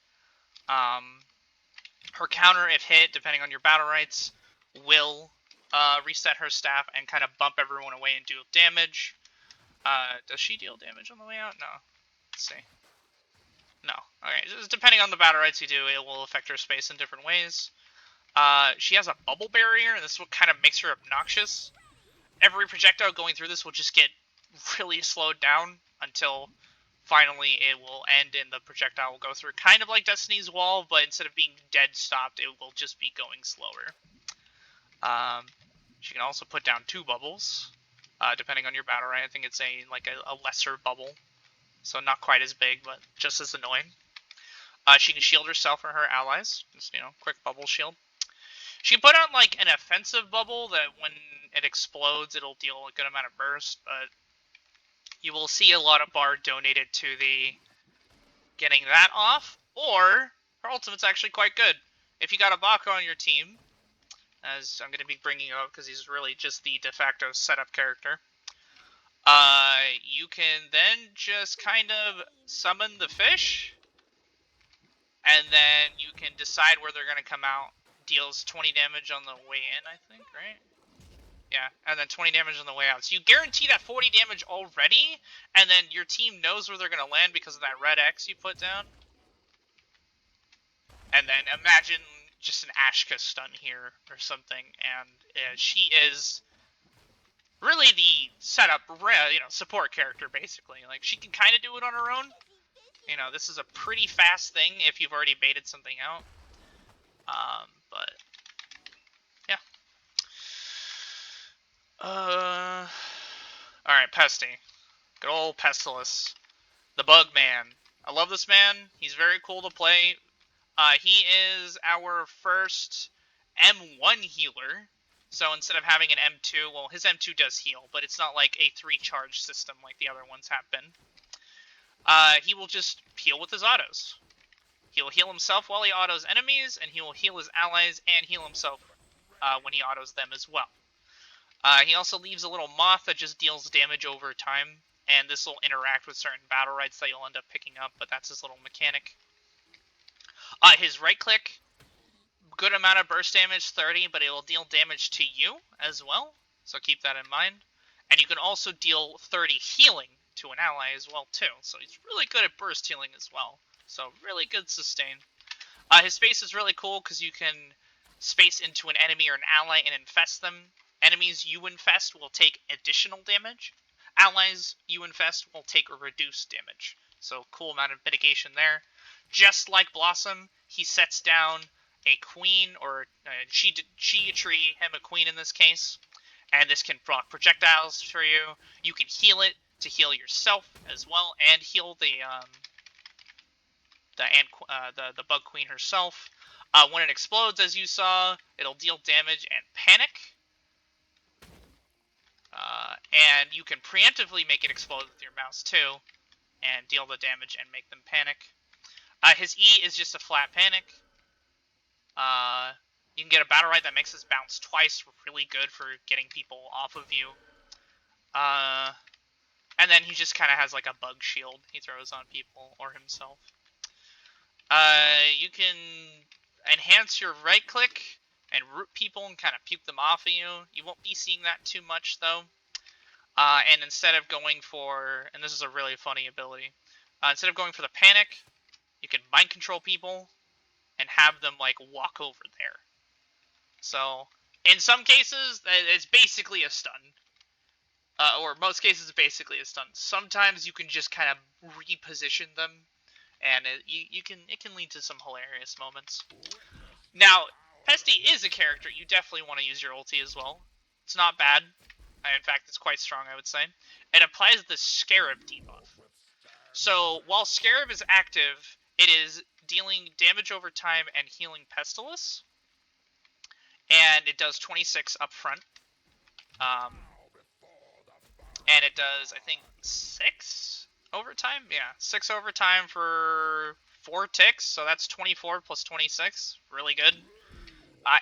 Her counter, if hit, depending on your Battlerites, will reset her staff and kind of bump everyone away and deal damage. Does she deal damage on the way out? No. Let's see. No. Okay, just depending on the Battlerites you do, it will affect her space in different ways. She has a bubble barrier, and this is what kind of makes her obnoxious. Every projectile going through this will just get really slowed down until finally it will end and the projectile will go through. Kind of like Destiny's Wall, but instead of being dead stopped, it will just be going slower. She can also put down 2 bubbles, depending on your Battlerite. I think it's a lesser bubble, so not quite as big, but just as annoying. She can shield herself or her allies, just, quick bubble shield. She can put out, an offensive bubble that when it explodes, it'll deal a good amount of burst, but you will see a lot of bar donated to the getting that off, or her ultimate's actually quite good. If you got a Baka on your team, as I'm going to be bringing up because he's really just the de facto setup character, you can then just kind of summon the fish, and then you can decide where they're going to come out. Deals 20 damage on the way in, I think, right? Yeah, and then 20 damage on the way out. So you guarantee that 40 damage already, and then your team knows where they're going to land because of that red X you put down. And then imagine just an Ashka stun here or something, and she is really the setup, support character, basically. Like, she can kind of do it on her own. This is a pretty fast thing if you've already baited something out. But, yeah. Alright, Pesty. Good old Pestilus. The Bug Man. I love this man. He's very cool to play. He is our first M1 healer. So instead of having an M2, well, his M2 does heal, but it's not like a 3-charge system like the other ones have been. He will just heal with his autos. He will heal himself while he autos enemies, and he will heal his allies and heal himself when he autos them as well. He also leaves a little moth that just deals damage over time, and this will interact with certain Battlerites that you'll end up picking up, but that's his little mechanic. His right click, good amount of burst damage, 30, but it will deal damage to you as well, so keep that in mind. And you can also deal 30 healing to an ally as well too, so he's really good at burst healing as well. So really good sustain. His space is really cool because you can space into an enemy or an ally and infest them. Enemies you infest will take additional damage. Allies you infest will take a reduced damage. So cool amount of mitigation there. Just like Blossom, he sets down a queen, or she tree, him a queen in this case. And this can proc projectiles for you. You can heal it to heal yourself as well, and heal the bug queen herself. When it explodes, as you saw, it'll deal damage and panic. And you can preemptively make it explode with your mouse too, and deal the damage and make them panic. His E is just a flat panic. You can get a Battlerite that makes this bounce twice, really good for getting people off of you. And then he just kind of has like a bug shield he throws on people or himself. You can enhance your right click and root people and kind of puke them off of you. You won't be seeing that too much though. And instead of going for, and this is a really funny ability, instead of going for the panic, you can mind control people and have them like walk over there. So in some cases, it's basically a stun. Or most cases, basically a stun. Sometimes you can just kind of reposition them, and it can lead to some hilarious moments. Now, Pesty is a character you definitely want to use your ulti as well. It's not bad. In fact, it's quite strong, I would say. It applies the Scarab debuff. So while Scarab is active, it is dealing damage over time and healing Pestilus. And it does 26 up front. And it does, I think, 6 overtime? Yeah, 6 overtime for 4 ticks, so that's 24 plus 26. Really good.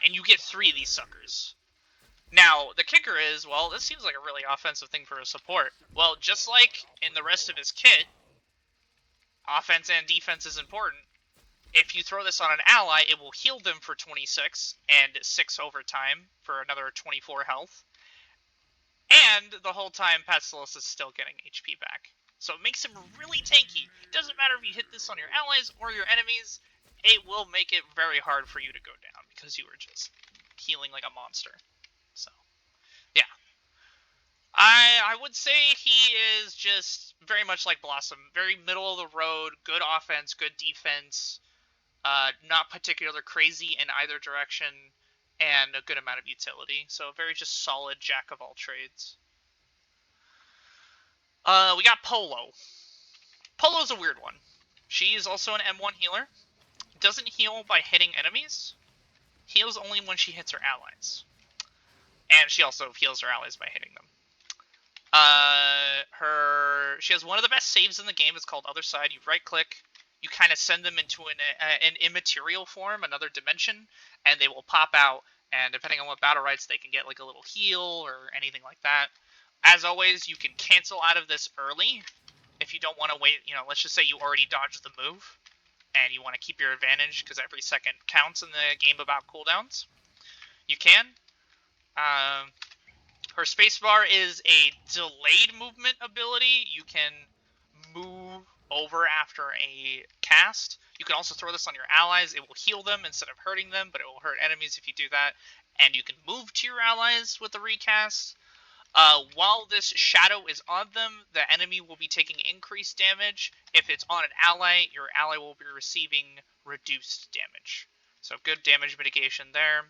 And you get 3 of these suckers. Now, the kicker is, well, this seems like a really offensive thing for a support. Well, just like in the rest of his kit, offense and defense is important. If you throw this on an ally, it will heal them for 26 and 6 overtime for another 24 health. And the whole time, Pestilus is still getting HP back. So it makes him really tanky. It doesn't matter if you hit this on your allies or your enemies, it will make it very hard for you to go down because you were just healing like a monster. So, yeah. I would say he is just very much like Blossom. Very middle of the road, good offense, good defense, not particularly crazy in either direction, and a good amount of utility. So very just solid jack of all trades. We got Polo. Polo's a weird one. She is also an M1 healer. Doesn't heal by hitting enemies. Heals only when she hits her allies. And she also heals her allies by hitting them. She has one of the best saves in the game. It's called Other Side. You right click, you kind of send them into an immaterial form, another dimension, and they will pop out. And depending on what Battlerites, they can get like a little heal or anything like that. As always, you can cancel out of this early if you don't want to wait. Let's just say you already dodged the move and you want to keep your advantage because every second counts in the game about cooldowns. You can. Her spacebar is a delayed movement ability. You can move over after a cast. You can also throw this on your allies. It will heal them instead of hurting them, but it will hurt enemies if you do that. And you can move to your allies with the recast. While this shadow is on them, the enemy will be taking increased damage. If it's on an ally, your ally will be receiving reduced damage. So good damage mitigation there.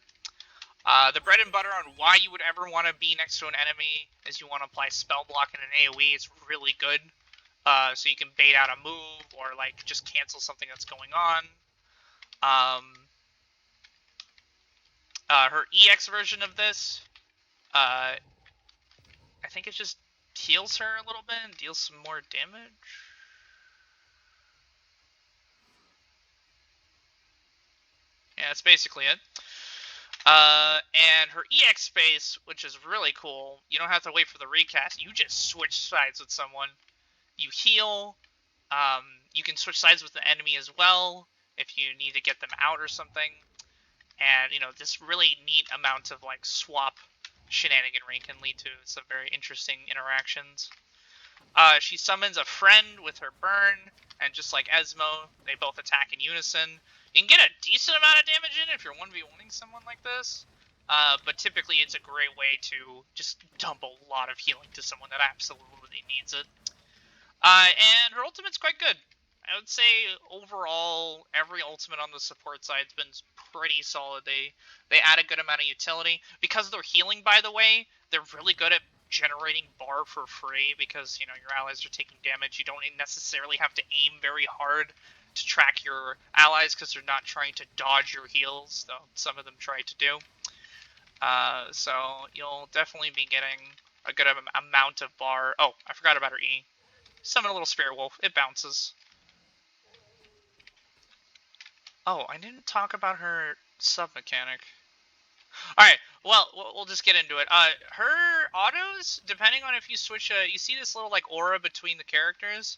The bread and butter on why you would ever want to be next to an enemy is you want to apply spell block in an AoE. It's really good. So you can bait out a move or like just cancel something that's going on. Her EX version of this, I think it just heals her a little bit and deals some more damage. Yeah, that's basically it. And her EX space, which is really cool, you don't have to wait for the recast. You just switch sides with someone. You heal. You can switch sides with the enemy as well if you need to get them out or something. And, this really neat amount of, like, swap shenaniganry can lead to some very interesting interactions. She summons a friend with her burn, and just like Esmo, they both attack in unison. You can get a decent amount of damage in if you're 1v1ing someone like this, but typically it's a great way to just dump a lot of healing to someone that absolutely needs it. And her ultimate's quite good. I would say overall, every ultimate on the support side's been pretty solid. They add a good amount of utility. Because they're healing, by the way, they're really good at generating bar for free because, your allies are taking damage. You don't necessarily have to aim very hard to track your allies because they're not trying to dodge your heals, though some of them try to do. So you'll definitely be getting a good amount of bar. Oh, I forgot about her E. Summon a little spirit wolf. It bounces. Oh, I didn't talk about her sub-mechanic. Alright, well, we'll just get into it. Her autos, depending on if you switch, you see this little, like, aura between the characters?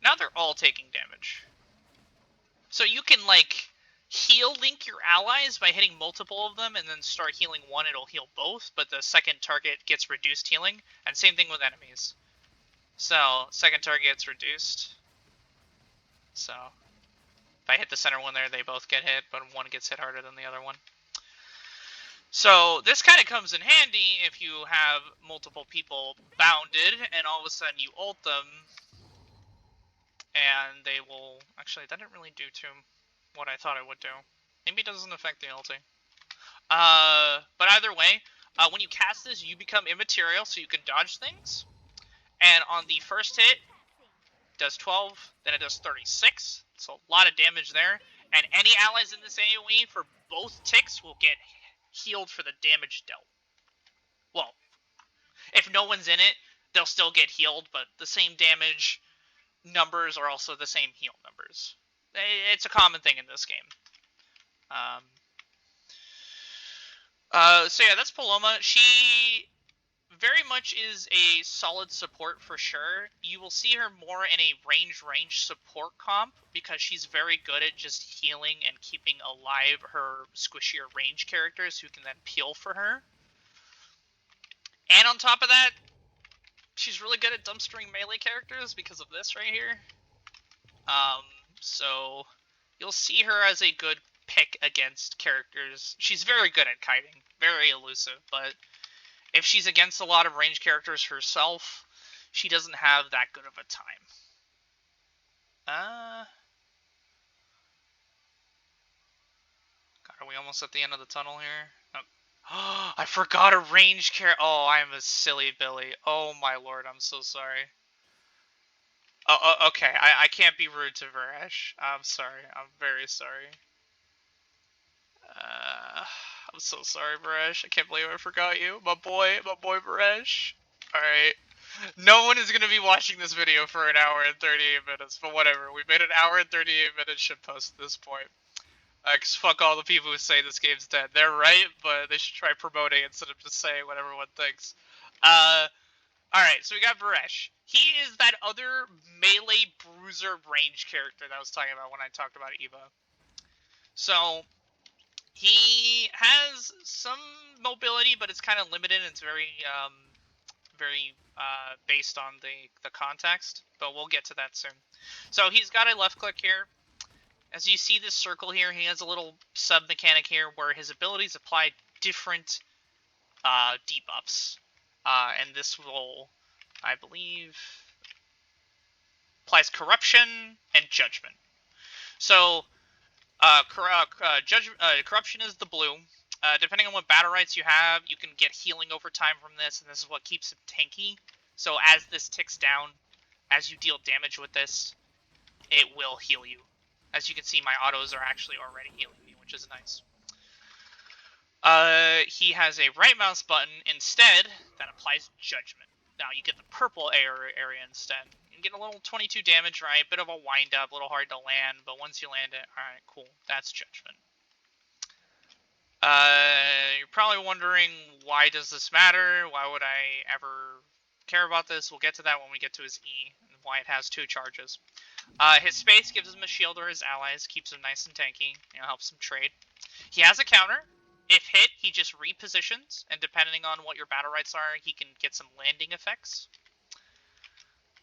Now they're all taking damage. So you can, like, heal link your allies by hitting multiple of them, and then start healing one, it'll heal both, but the second target gets reduced healing, and same thing with enemies. So, second target gets reduced. So, if I hit the center one there, they both get hit, but one gets hit harder than the other one. So this kind of comes in handy if you have multiple people bounded, and all of a sudden you ult them, and they will... Actually, that didn't really do to what I thought it would do. Maybe it doesn't affect the ulti. But either way, when you cast this, you become immaterial, so you can dodge things. And on the first hit, it does 12, then it does 36, so a lot of damage there. And any allies in this AoE for both ticks will get healed for the damage dealt. Well, if no one's in it, they'll still get healed, but the same damage numbers are also the same heal numbers. It's a common thing in this game. So yeah, that's Paloma. She very much is a solid support for sure. You will see her more in a range support comp because she's very good at just healing and keeping alive her squishier range characters who can then peel for her. And on top of that, she's really good at dumpstering melee characters because of this right here. So you'll see her as a good pick against characters. She's very good at kiting, very elusive, but if she's against a lot of range characters herself, she doesn't have that good of a time. God, are we almost at the end of the tunnel here? Oh, I forgot a range character. Oh, I'm a silly Billy. Oh my lord, I'm so sorry. Oh, okay, I can't be rude to Varesh. I'm sorry. I'm very sorry. I'm so sorry, Varesh. I can't believe I forgot you. My boy Varesh. Alright. No one is going to be watching this video for an hour and 38 minutes, but whatever. We made an hour and 38 minute shitpost at this point. Cause fuck all the people who say this game's dead. They're right, but they should try promoting instead of just saying what everyone thinks. Alright, so we got Varesh. He is that other melee bruiser range character that I was talking about when I talked about Eva. So, he has some mobility, but it's kind of limited. It's very based on the context, but we'll get to that soon. So he's got a left click here. As you see this circle here, he has a little sub mechanic here where his abilities apply different debuffs. And this will, I believe, applies corruption and judgment. So corruption is the blue. Depending on what Battlerites you have, you can get healing over time from this, and this is what keeps it tanky. So as this ticks down, as you deal damage with this, it will heal you. As you can see, my autos are actually already healing me, which is nice. He has a right mouse button instead that applies Judgment. Now you get the purple area instead. You get a little 22 damage, right? Bit of a wind up, a little hard to land, but once you land it, alright, cool. That's Judgment. You're probably wondering, why does this matter? Why would I ever care about this? We'll get to that when we get to his E, and why it has 2 charges. His space gives him a shield or his allies, keeps him nice and tanky, helps him trade. He has a counter. If hit, he just repositions, and depending on what your battle rights are, he can get some landing effects.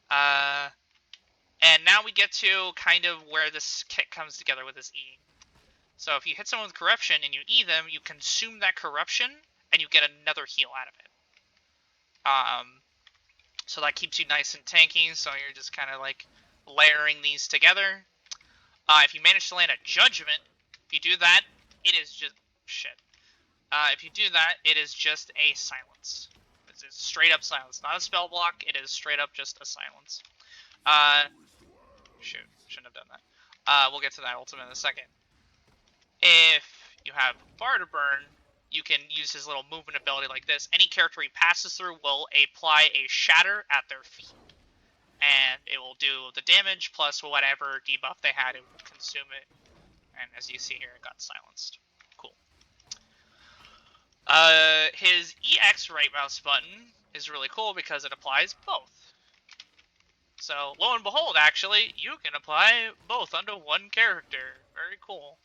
And now we get to kind of where this kit comes together with his E. So if you hit someone with corruption and you E them, you consume that corruption, and you get another heal out of it. So that keeps you nice and tanky, so you're just kind of like layering these together. If you manage to land a Judgment, if you do that, it is just... shit. If you do that, it is just a silence. It's straight up silence. Not a spell block, it is straight up just a silence. Shoot, shouldn't have done that. We'll get to that ultimate in a second. If you have Barter Burn, you can use his little movement ability like this. Any character he passes through will apply a shatter at their feet. And it will do the damage plus whatever debuff they had, it will consume it. And as you see here, it got silenced. Cool. His EX right mouse button is really cool because it applies both. So, lo and behold, actually, you can apply both onto one character. Very cool.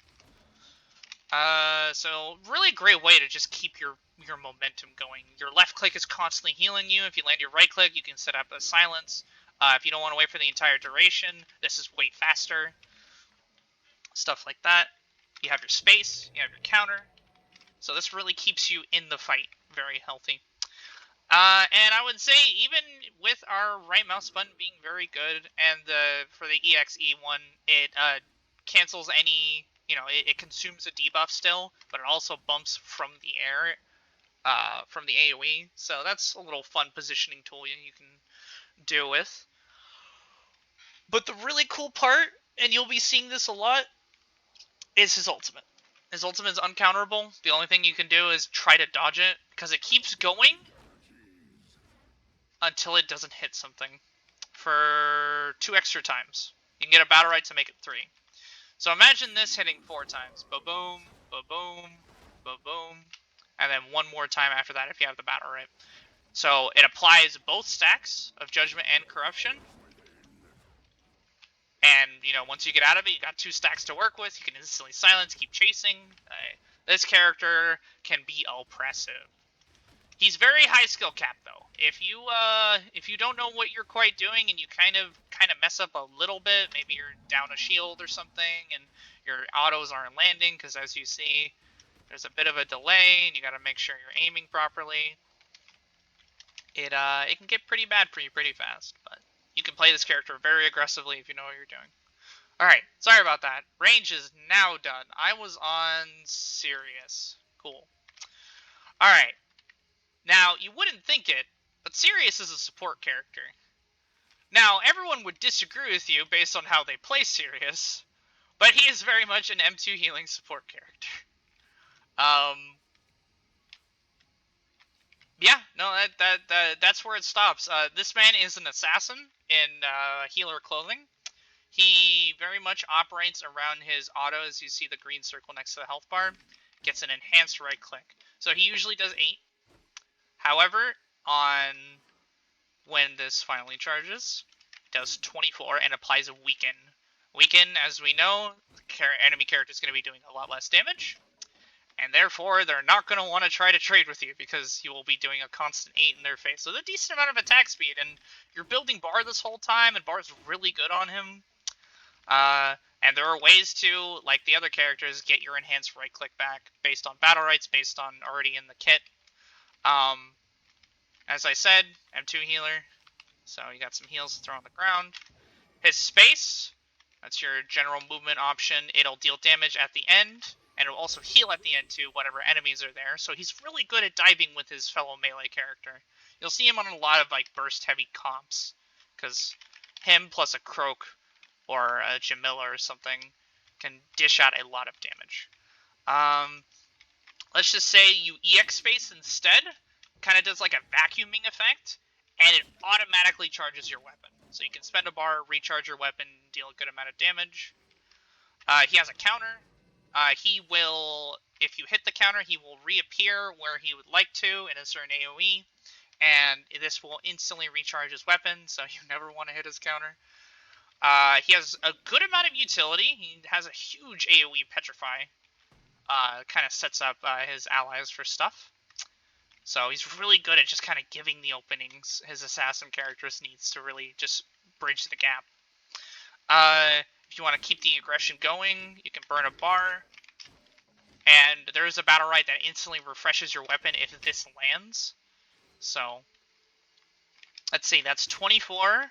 So really great way to just keep your momentum going. Your left click is constantly healing you. If you land your right click, you can set up a silence. If you don't want to wait for the entire duration, this is way faster. Stuff like that. You have your space, you have your counter. So this really keeps you in the fight. Very healthy. And I would say, even with our right mouse button being very good, and for the EXE one, it cancels any, it consumes a debuff still, but it also bumps from the air, from the AoE. So that's a little fun positioning tool you can do with. But the really cool part, and you'll be seeing this a lot, is his ultimate. His ultimate is uncounterable. The only thing you can do is try to dodge it, because it keeps going until it doesn't hit something for 2 extra times. You can get a Battlerite to make it 3. So imagine this hitting 4 times. Ba-boom, ba-boom, ba-boom. And then 1 more time after that if you have the Battlerite. So it applies both stacks of Judgment and Corruption. And, once you get out of it, you got 2 stacks to work with. You can instantly silence, keep chasing. This character can be oppressive. He's very high skill cap though. If you don't know what you're quite doing and you kind of mess up a little bit, maybe you're down a shield or something and your autos aren't landing because, as you see, there's a bit of a delay and you got to make sure you're aiming properly. It can get pretty bad for you pretty fast, but you can play this character very aggressively if you know what you're doing. Alright, sorry about that. Range is now done. I was on Sirius. Cool. Alright. Now, you wouldn't think it, but Sirius is a support character. Now, everyone would disagree with you based on how they play Sirius, but he is very much an M2 healing support character. Yeah, no, that's where it stops. This man is an assassin in healer clothing. He very much operates around his auto, as you see the green circle next to the health bar. Gets an enhanced right click. So he usually does 8. However, when this finally charges, it does 24 and applies a Weaken. Weaken, as we know, enemy character is going to be doing a lot less damage. And therefore, they're not going to want to try to trade with you because you will be doing a constant 8 in their face. So, a decent amount of attack speed. And you're building Bar this whole time, and Bar's really good on him. And there are ways to, like the other characters, get your enhanced right click back based on battle rights, based on already in the kit. As I said, M2 healer. So, you got some heals to throw on the ground. His space, that's your general movement option. It'll deal damage at the end. And it'll also heal at the end to whatever enemies are there. So he's really good at diving with his fellow melee character. You'll see him on a lot of burst heavy comps. Because him plus a Croak or a Jamila or something can dish out a lot of damage. let's just say you EX space instead, kind of does like a vacuuming effect, and it automatically charges your weapon. So you can spend a bar, recharge your weapon, deal a good amount of damage. He has a counter. He will, if you hit the counter, he will reappear where he would like to in a certain AoE, and this will instantly recharge his weapon, so you never want to hit his counter. He has a good amount of utility. He has a huge AoE Petrify. Kind of sets up his allies for stuff. So he's really good at just kind of giving the openings his assassin characters needs to really just bridge the gap. If you want to keep the aggression going, you can burn a bar. And there is a Battlerite that instantly refreshes your weapon if this lands. So, let's see, that's 24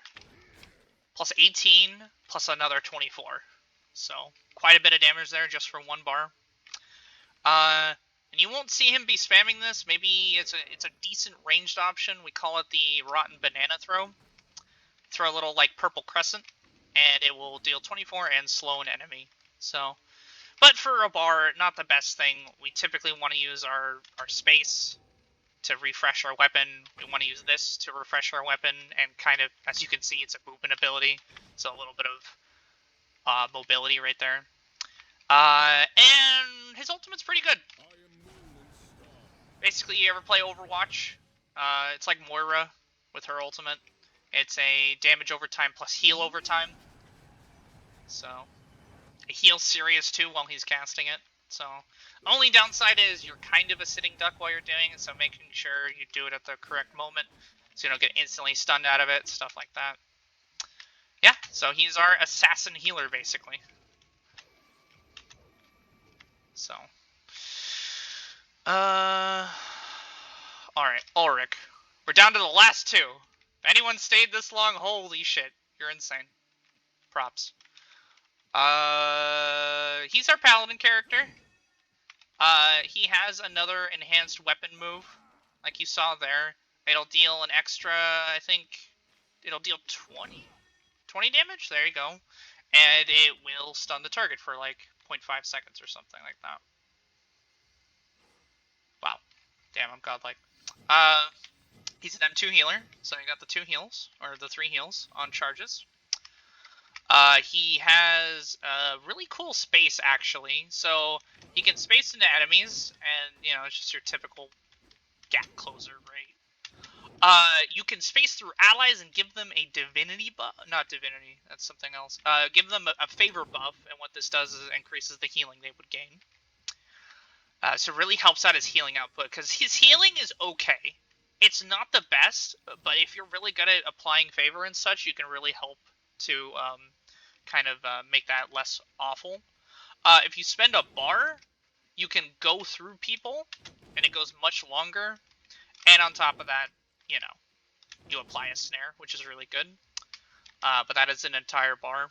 plus 18 plus another 24. So, quite a bit of damage there just for one bar. And you won't see him be spamming this. Maybe it's a decent ranged option. We call it the Rotten Banana Throw. Throw a little, like, purple crescent, and it will deal 24 and slow an enemy. So, but for a bar, not the best thing. We typically want to use our space to refresh our weapon. We want to use this to refresh our weapon, and kind of, as you can see, it's a movement ability. So a little bit of mobility right there. And his ultimate's pretty good. Basically, you ever play Overwatch? It's like Moira with her ultimate. It's a damage over time plus heal over time. So, it heals Sirius too while he's casting it. So, only downside is you're kind of a sitting duck while you're doing it, so making sure you do it at the correct moment so you don't get instantly stunned out of it, stuff like that. Yeah, so he's our assassin healer, basically. So, alright, Ulrich. We're down to the last two. If anyone stayed this long, holy shit, you're insane. Props. He's our paladin character. He has another enhanced weapon move, like you saw there. It'll deal an extra, I think, it'll deal 20 damage, there you go. And it will stun the target for like 0.5 seconds or something like that. Wow. Damn, I'm godlike. He's an M2 healer, so you got the 2 heals, or the 3 heals on charges. He has a really cool space, actually. So, he can space into enemies, and, you know, it's just your typical gap closer, right? You can space through allies and give them a divinity buff. Not divinity, that's something else. Give them a favor buff, and what this does is it increases the healing they would gain. So it really helps out his healing output, because his healing is okay. It's not the best, but if you're really good at applying favor and such, you can really help to kind of make that less awful. If you spend a bar, you can go through people, and it goes much longer. And on top of that, you know, you apply a snare, which is really good. But that is an entire bar.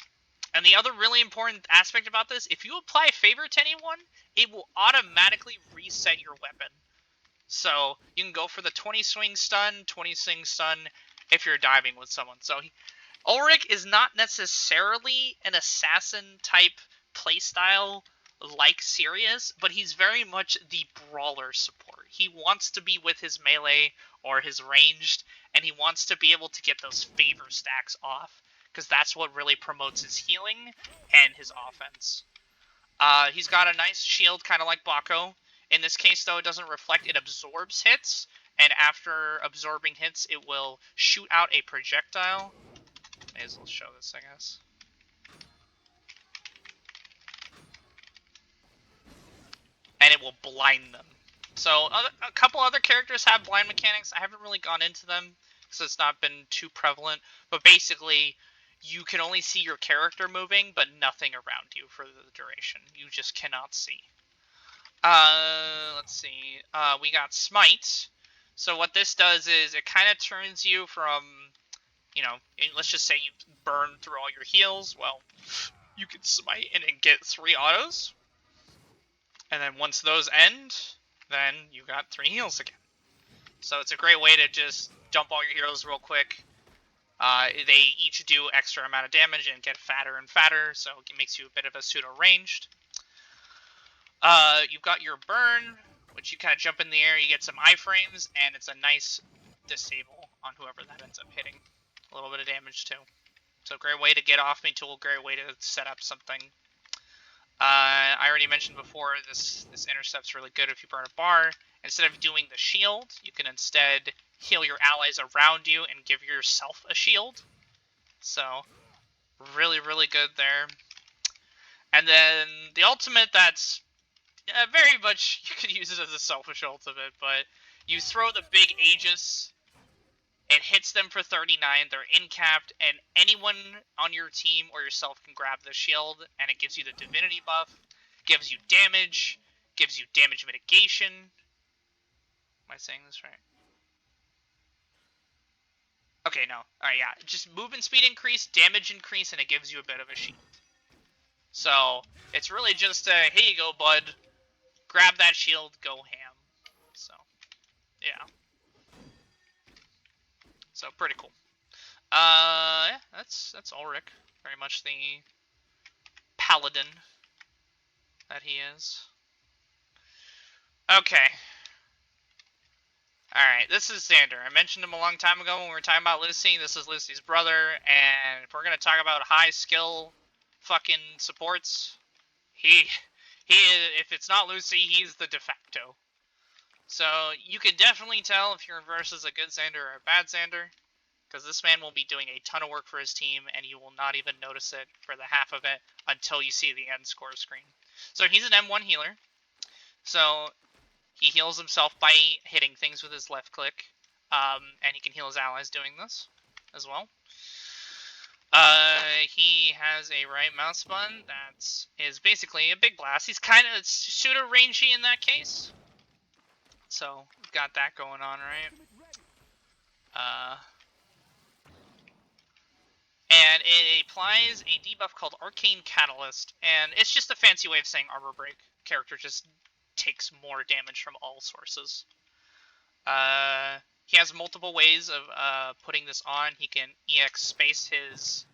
And the other really important aspect about this, if you apply favor to anyone, it will automatically reset your weapon. So you can go for the 20 swing stun, 20 swing stun if you're diving with someone. So Ulrich is not necessarily an assassin type playstyle like Sirius, but he's very much the brawler support. He wants to be with his melee or his ranged, and he wants to be able to get those favor stacks off, because that's what really promotes his healing and his offense. He's got a nice shield, kind of like Bako. In this case, though, it doesn't reflect. It absorbs hits, and after absorbing hits, it will shoot out a projectile. May as well show this, I guess. And it will blind them. So, a couple other characters have blind mechanics. I haven't really gone into them, because it's not been too prevalent. But basically, you can only see your character moving, but nothing around you for the duration. You just cannot see. Let's see. We got Smite. So what this does is it kind of turns you from, you know, let's just say you burn through all your heals. Well, you can Smite and get 3 autos. And then once those end, then you got 3 heals again. So it's a great way to just dump all your heroes real quick. They each do extra amount of damage and get fatter and fatter, so it makes you a bit of a pseudo-ranged. You've got your burn. which you kind of jump in the air, you get some iframes, and it's a nice disable on whoever that ends up hitting. A little bit of damage too. So great way to get off me tool, great way to set up something. I already mentioned before, this intercept's really good if you burn a bar. Instead of doing the shield, you can instead heal your allies around you and give yourself a shield. So, really, really good there. And then the ultimate, that's very much, you could use it as a selfish ultimate, but you throw the big Aegis, it hits them for 39, they're in-capped, and anyone on your team or yourself can grab the shield, and it gives you the divinity buff, gives you damage mitigation. Am I saying this right? Okay, no. Alright, yeah. Just movement speed increase, damage increase, and it gives you a bit of a shield. So, it's really just a, here you go, bud. Grab that shield, go ham. So, yeah. So, pretty cool. Yeah, that's Ulrich. Very much the paladin that he is. Okay. Alright, this is Xander. I mentioned him a long time ago when we were talking about Lucy. This is Lucy's brother, and if we're gonna talk about high skill fucking supports, he if it's not Lucy, he's the de facto. So you can definitely tell if your verse is a good Xander or a bad Xander, because this man will be doing a ton of work for his team, and you will not even notice it for the half of it until you see the end score screen. So he's an M1 healer. So he heals himself by hitting things with his left click, and he can heal his allies doing this as well. He has a right mouse button that is basically a big blast. He's kind of pseudo rangy in that case, so we've got that going on, right? And it applies a debuff called Arcane Catalyst, and it's just a fancy way of saying Armor Break. Character just takes more damage from all sources. He has multiple ways of putting this on. He can EX space his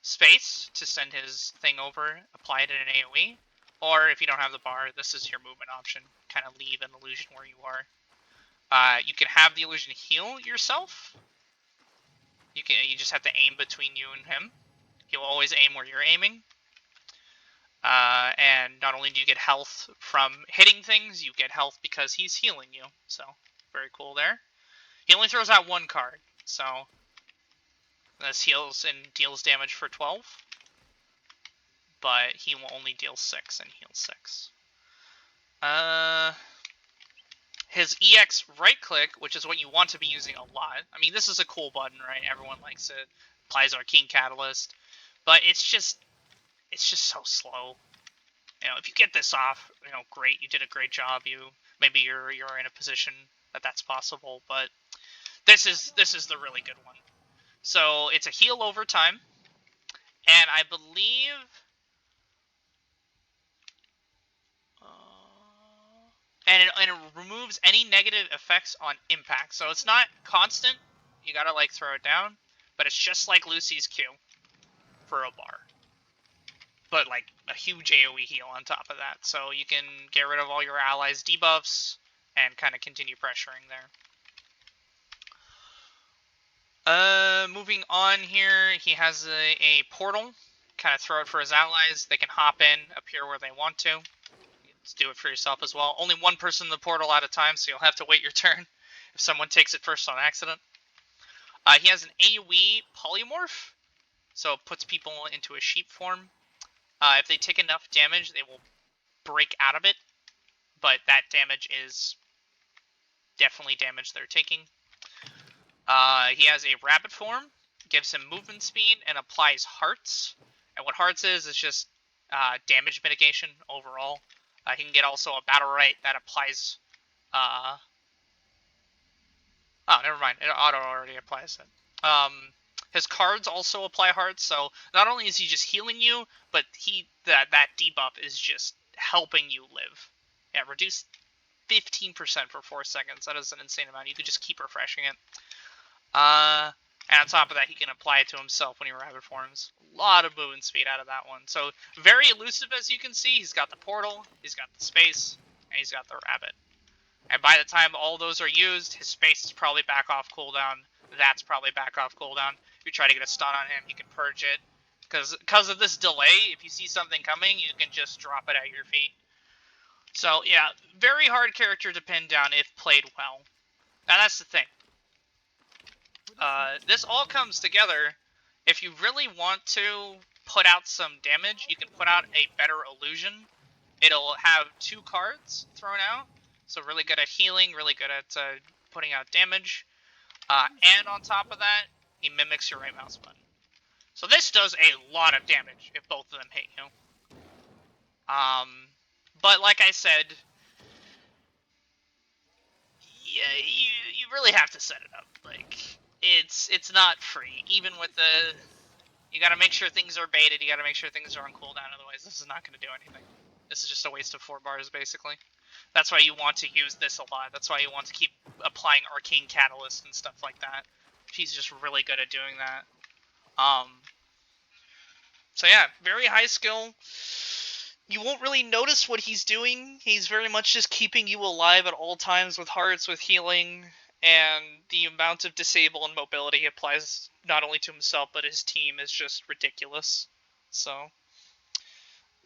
space to send his thing over, apply it in an AoE, or if you don't have the bar, this is your movement option. Kind of leave an illusion where you are. You can have the illusion heal yourself. You just have to aim between you and him. He'll always aim where you're aiming. And not only do you get health from hitting things, you get health because he's healing you. So, very cool there. He only throws out one card, so this heals and deals damage for 12. But he will only deal 6 and heal 6. His EX right click, which is what you want to be using a lot. I mean, this is a cool button, right? Everyone likes it. Applies Arcane Catalyst. But it's just so slow. You know, if you get this off, you know, great. You did a great job. Maybe you're in a position that's possible, but this is the really good one. So it's a heal over time, and I believe and it removes any negative effects on impact. So it's not constant. You gotta like throw it down, but it's just like Lucy's Q for a bar. But like a huge AoE heal on top of that. So you can get rid of all your allies' debuffs and kind of continue pressuring there. Moving on here, he has a portal. Kind of throw it for his allies. They can hop in, appear where they want to. Let's do it for yourself as well. Only one person in the portal at a time, so you'll have to wait your turn if someone takes it first on accident. He has an AoE polymorph, so it puts people into a sheep form. If they take enough damage, they will break out of it, but that damage is definitely damage they're taking. He has a rabbit form, gives him movement speed, and applies hearts. And what hearts is just damage mitigation overall. He can get also a Battlerite that applies... oh, never mind. It auto already applies it. His cards also apply hearts, so not only is he just healing you, but that debuff is just helping you live. Yeah, reduce 15% for 4 seconds. That is an insane amount. You could just keep refreshing it. And on top of that, he can apply it to himself when he rabbit forms. A lot of movement speed out of that one. So, very elusive as you can see. He's got the portal, he's got the space, and he's got the rabbit. And by the time all those are used, his space is probably back off cooldown. That's probably back off cooldown. If you try to get a stun on him, he can purge it. Because of this delay, if you see something coming, you can just drop it at your feet. So, yeah, very hard character to pin down if played well. Now, that's the thing. This all comes together. If you really want to put out some damage, you can put out a better illusion. It'll have 2 cards thrown out, so really good at healing, really good at putting out damage. And on top of that, he mimics your right mouse button. So this does a lot of damage if both of them hit you. But like I said, yeah, you really have to set it up. Like, it's not free. Even with the, you gotta make sure things are baited, you gotta make sure things are on cooldown, otherwise this is not gonna do anything. This is just a waste of 4 bars, basically. That's why you want to use this a lot. That's why you want to keep applying Arcane Catalyst and stuff like that. She's just really good at doing that. So yeah, very high skill. You won't really notice what he's doing. He's very much just keeping you alive at all times with hearts, with healing, and the amount of disable and mobility he applies not only to himself but his team is just ridiculous. So,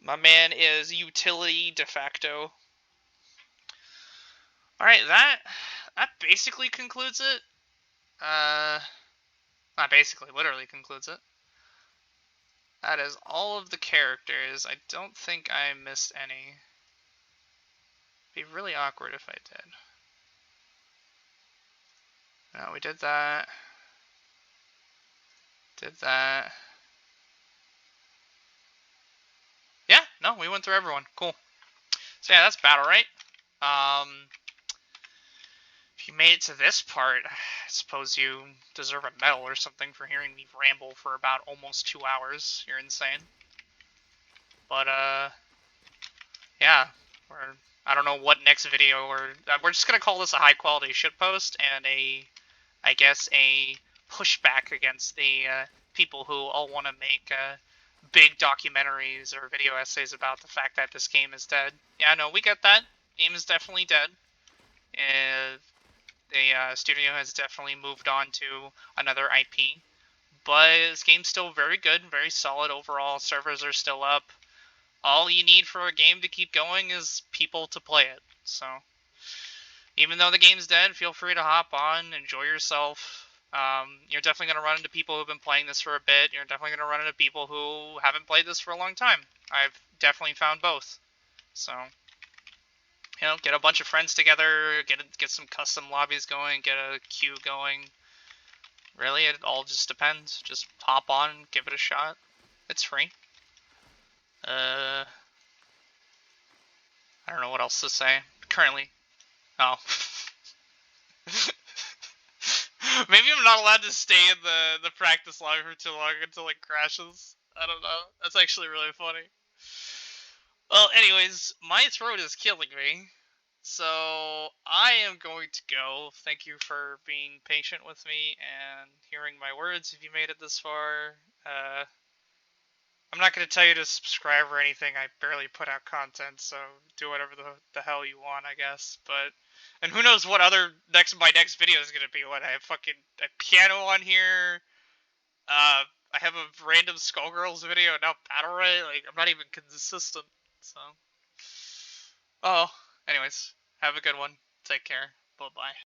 my man is utility de facto. Alright, that basically concludes it. Not basically, literally concludes it. That is all of the characters. I don't think I missed any. It'd be really awkward if I did. No, we did that. Did that. Yeah, no, we went through everyone. Cool. So yeah, that's Battlerite. If you made it to this part, I suppose you deserve a medal or something for hearing me ramble for about almost 2 hours. You're insane. But, yeah. I don't know what next video, we're just gonna call this a high quality shitpost and I guess a pushback against the people who all want to make big documentaries or video essays about the fact that this game is dead. Yeah, no, we get that. Game is definitely dead. The studio has definitely moved on to another IP, but this game's still very good, very solid overall. Servers are still up. All you need for a game to keep going is people to play it. So, even though the game's dead, feel free to hop on, enjoy yourself. You're definitely going to run into people who've been playing this for a bit. You're definitely going to run into people who haven't played this for a long time. I've definitely found both. So, get a bunch of friends together, get some custom lobbies going, get a queue going. Really, it all just depends. Just hop on, give it a shot. It's free. I don't know what else to say. Currently. Oh. Maybe I'm not allowed to stay in the practice lobby for too long until it crashes. I don't know. That's actually really funny. Well, anyways, my throat is killing me. So, I am going to go. Thank you for being patient with me and hearing my words if you made it this far. I'm not going to tell you to subscribe or anything. I barely put out content, so do whatever the hell you want, I guess. But, and who knows what my next video is going to be. What, I have fucking a piano on here. I have a random Skullgirls video, now Battlerite. Like, I'm not even consistent, so. Oh, anyways, have a good one. Take care. Bye-bye.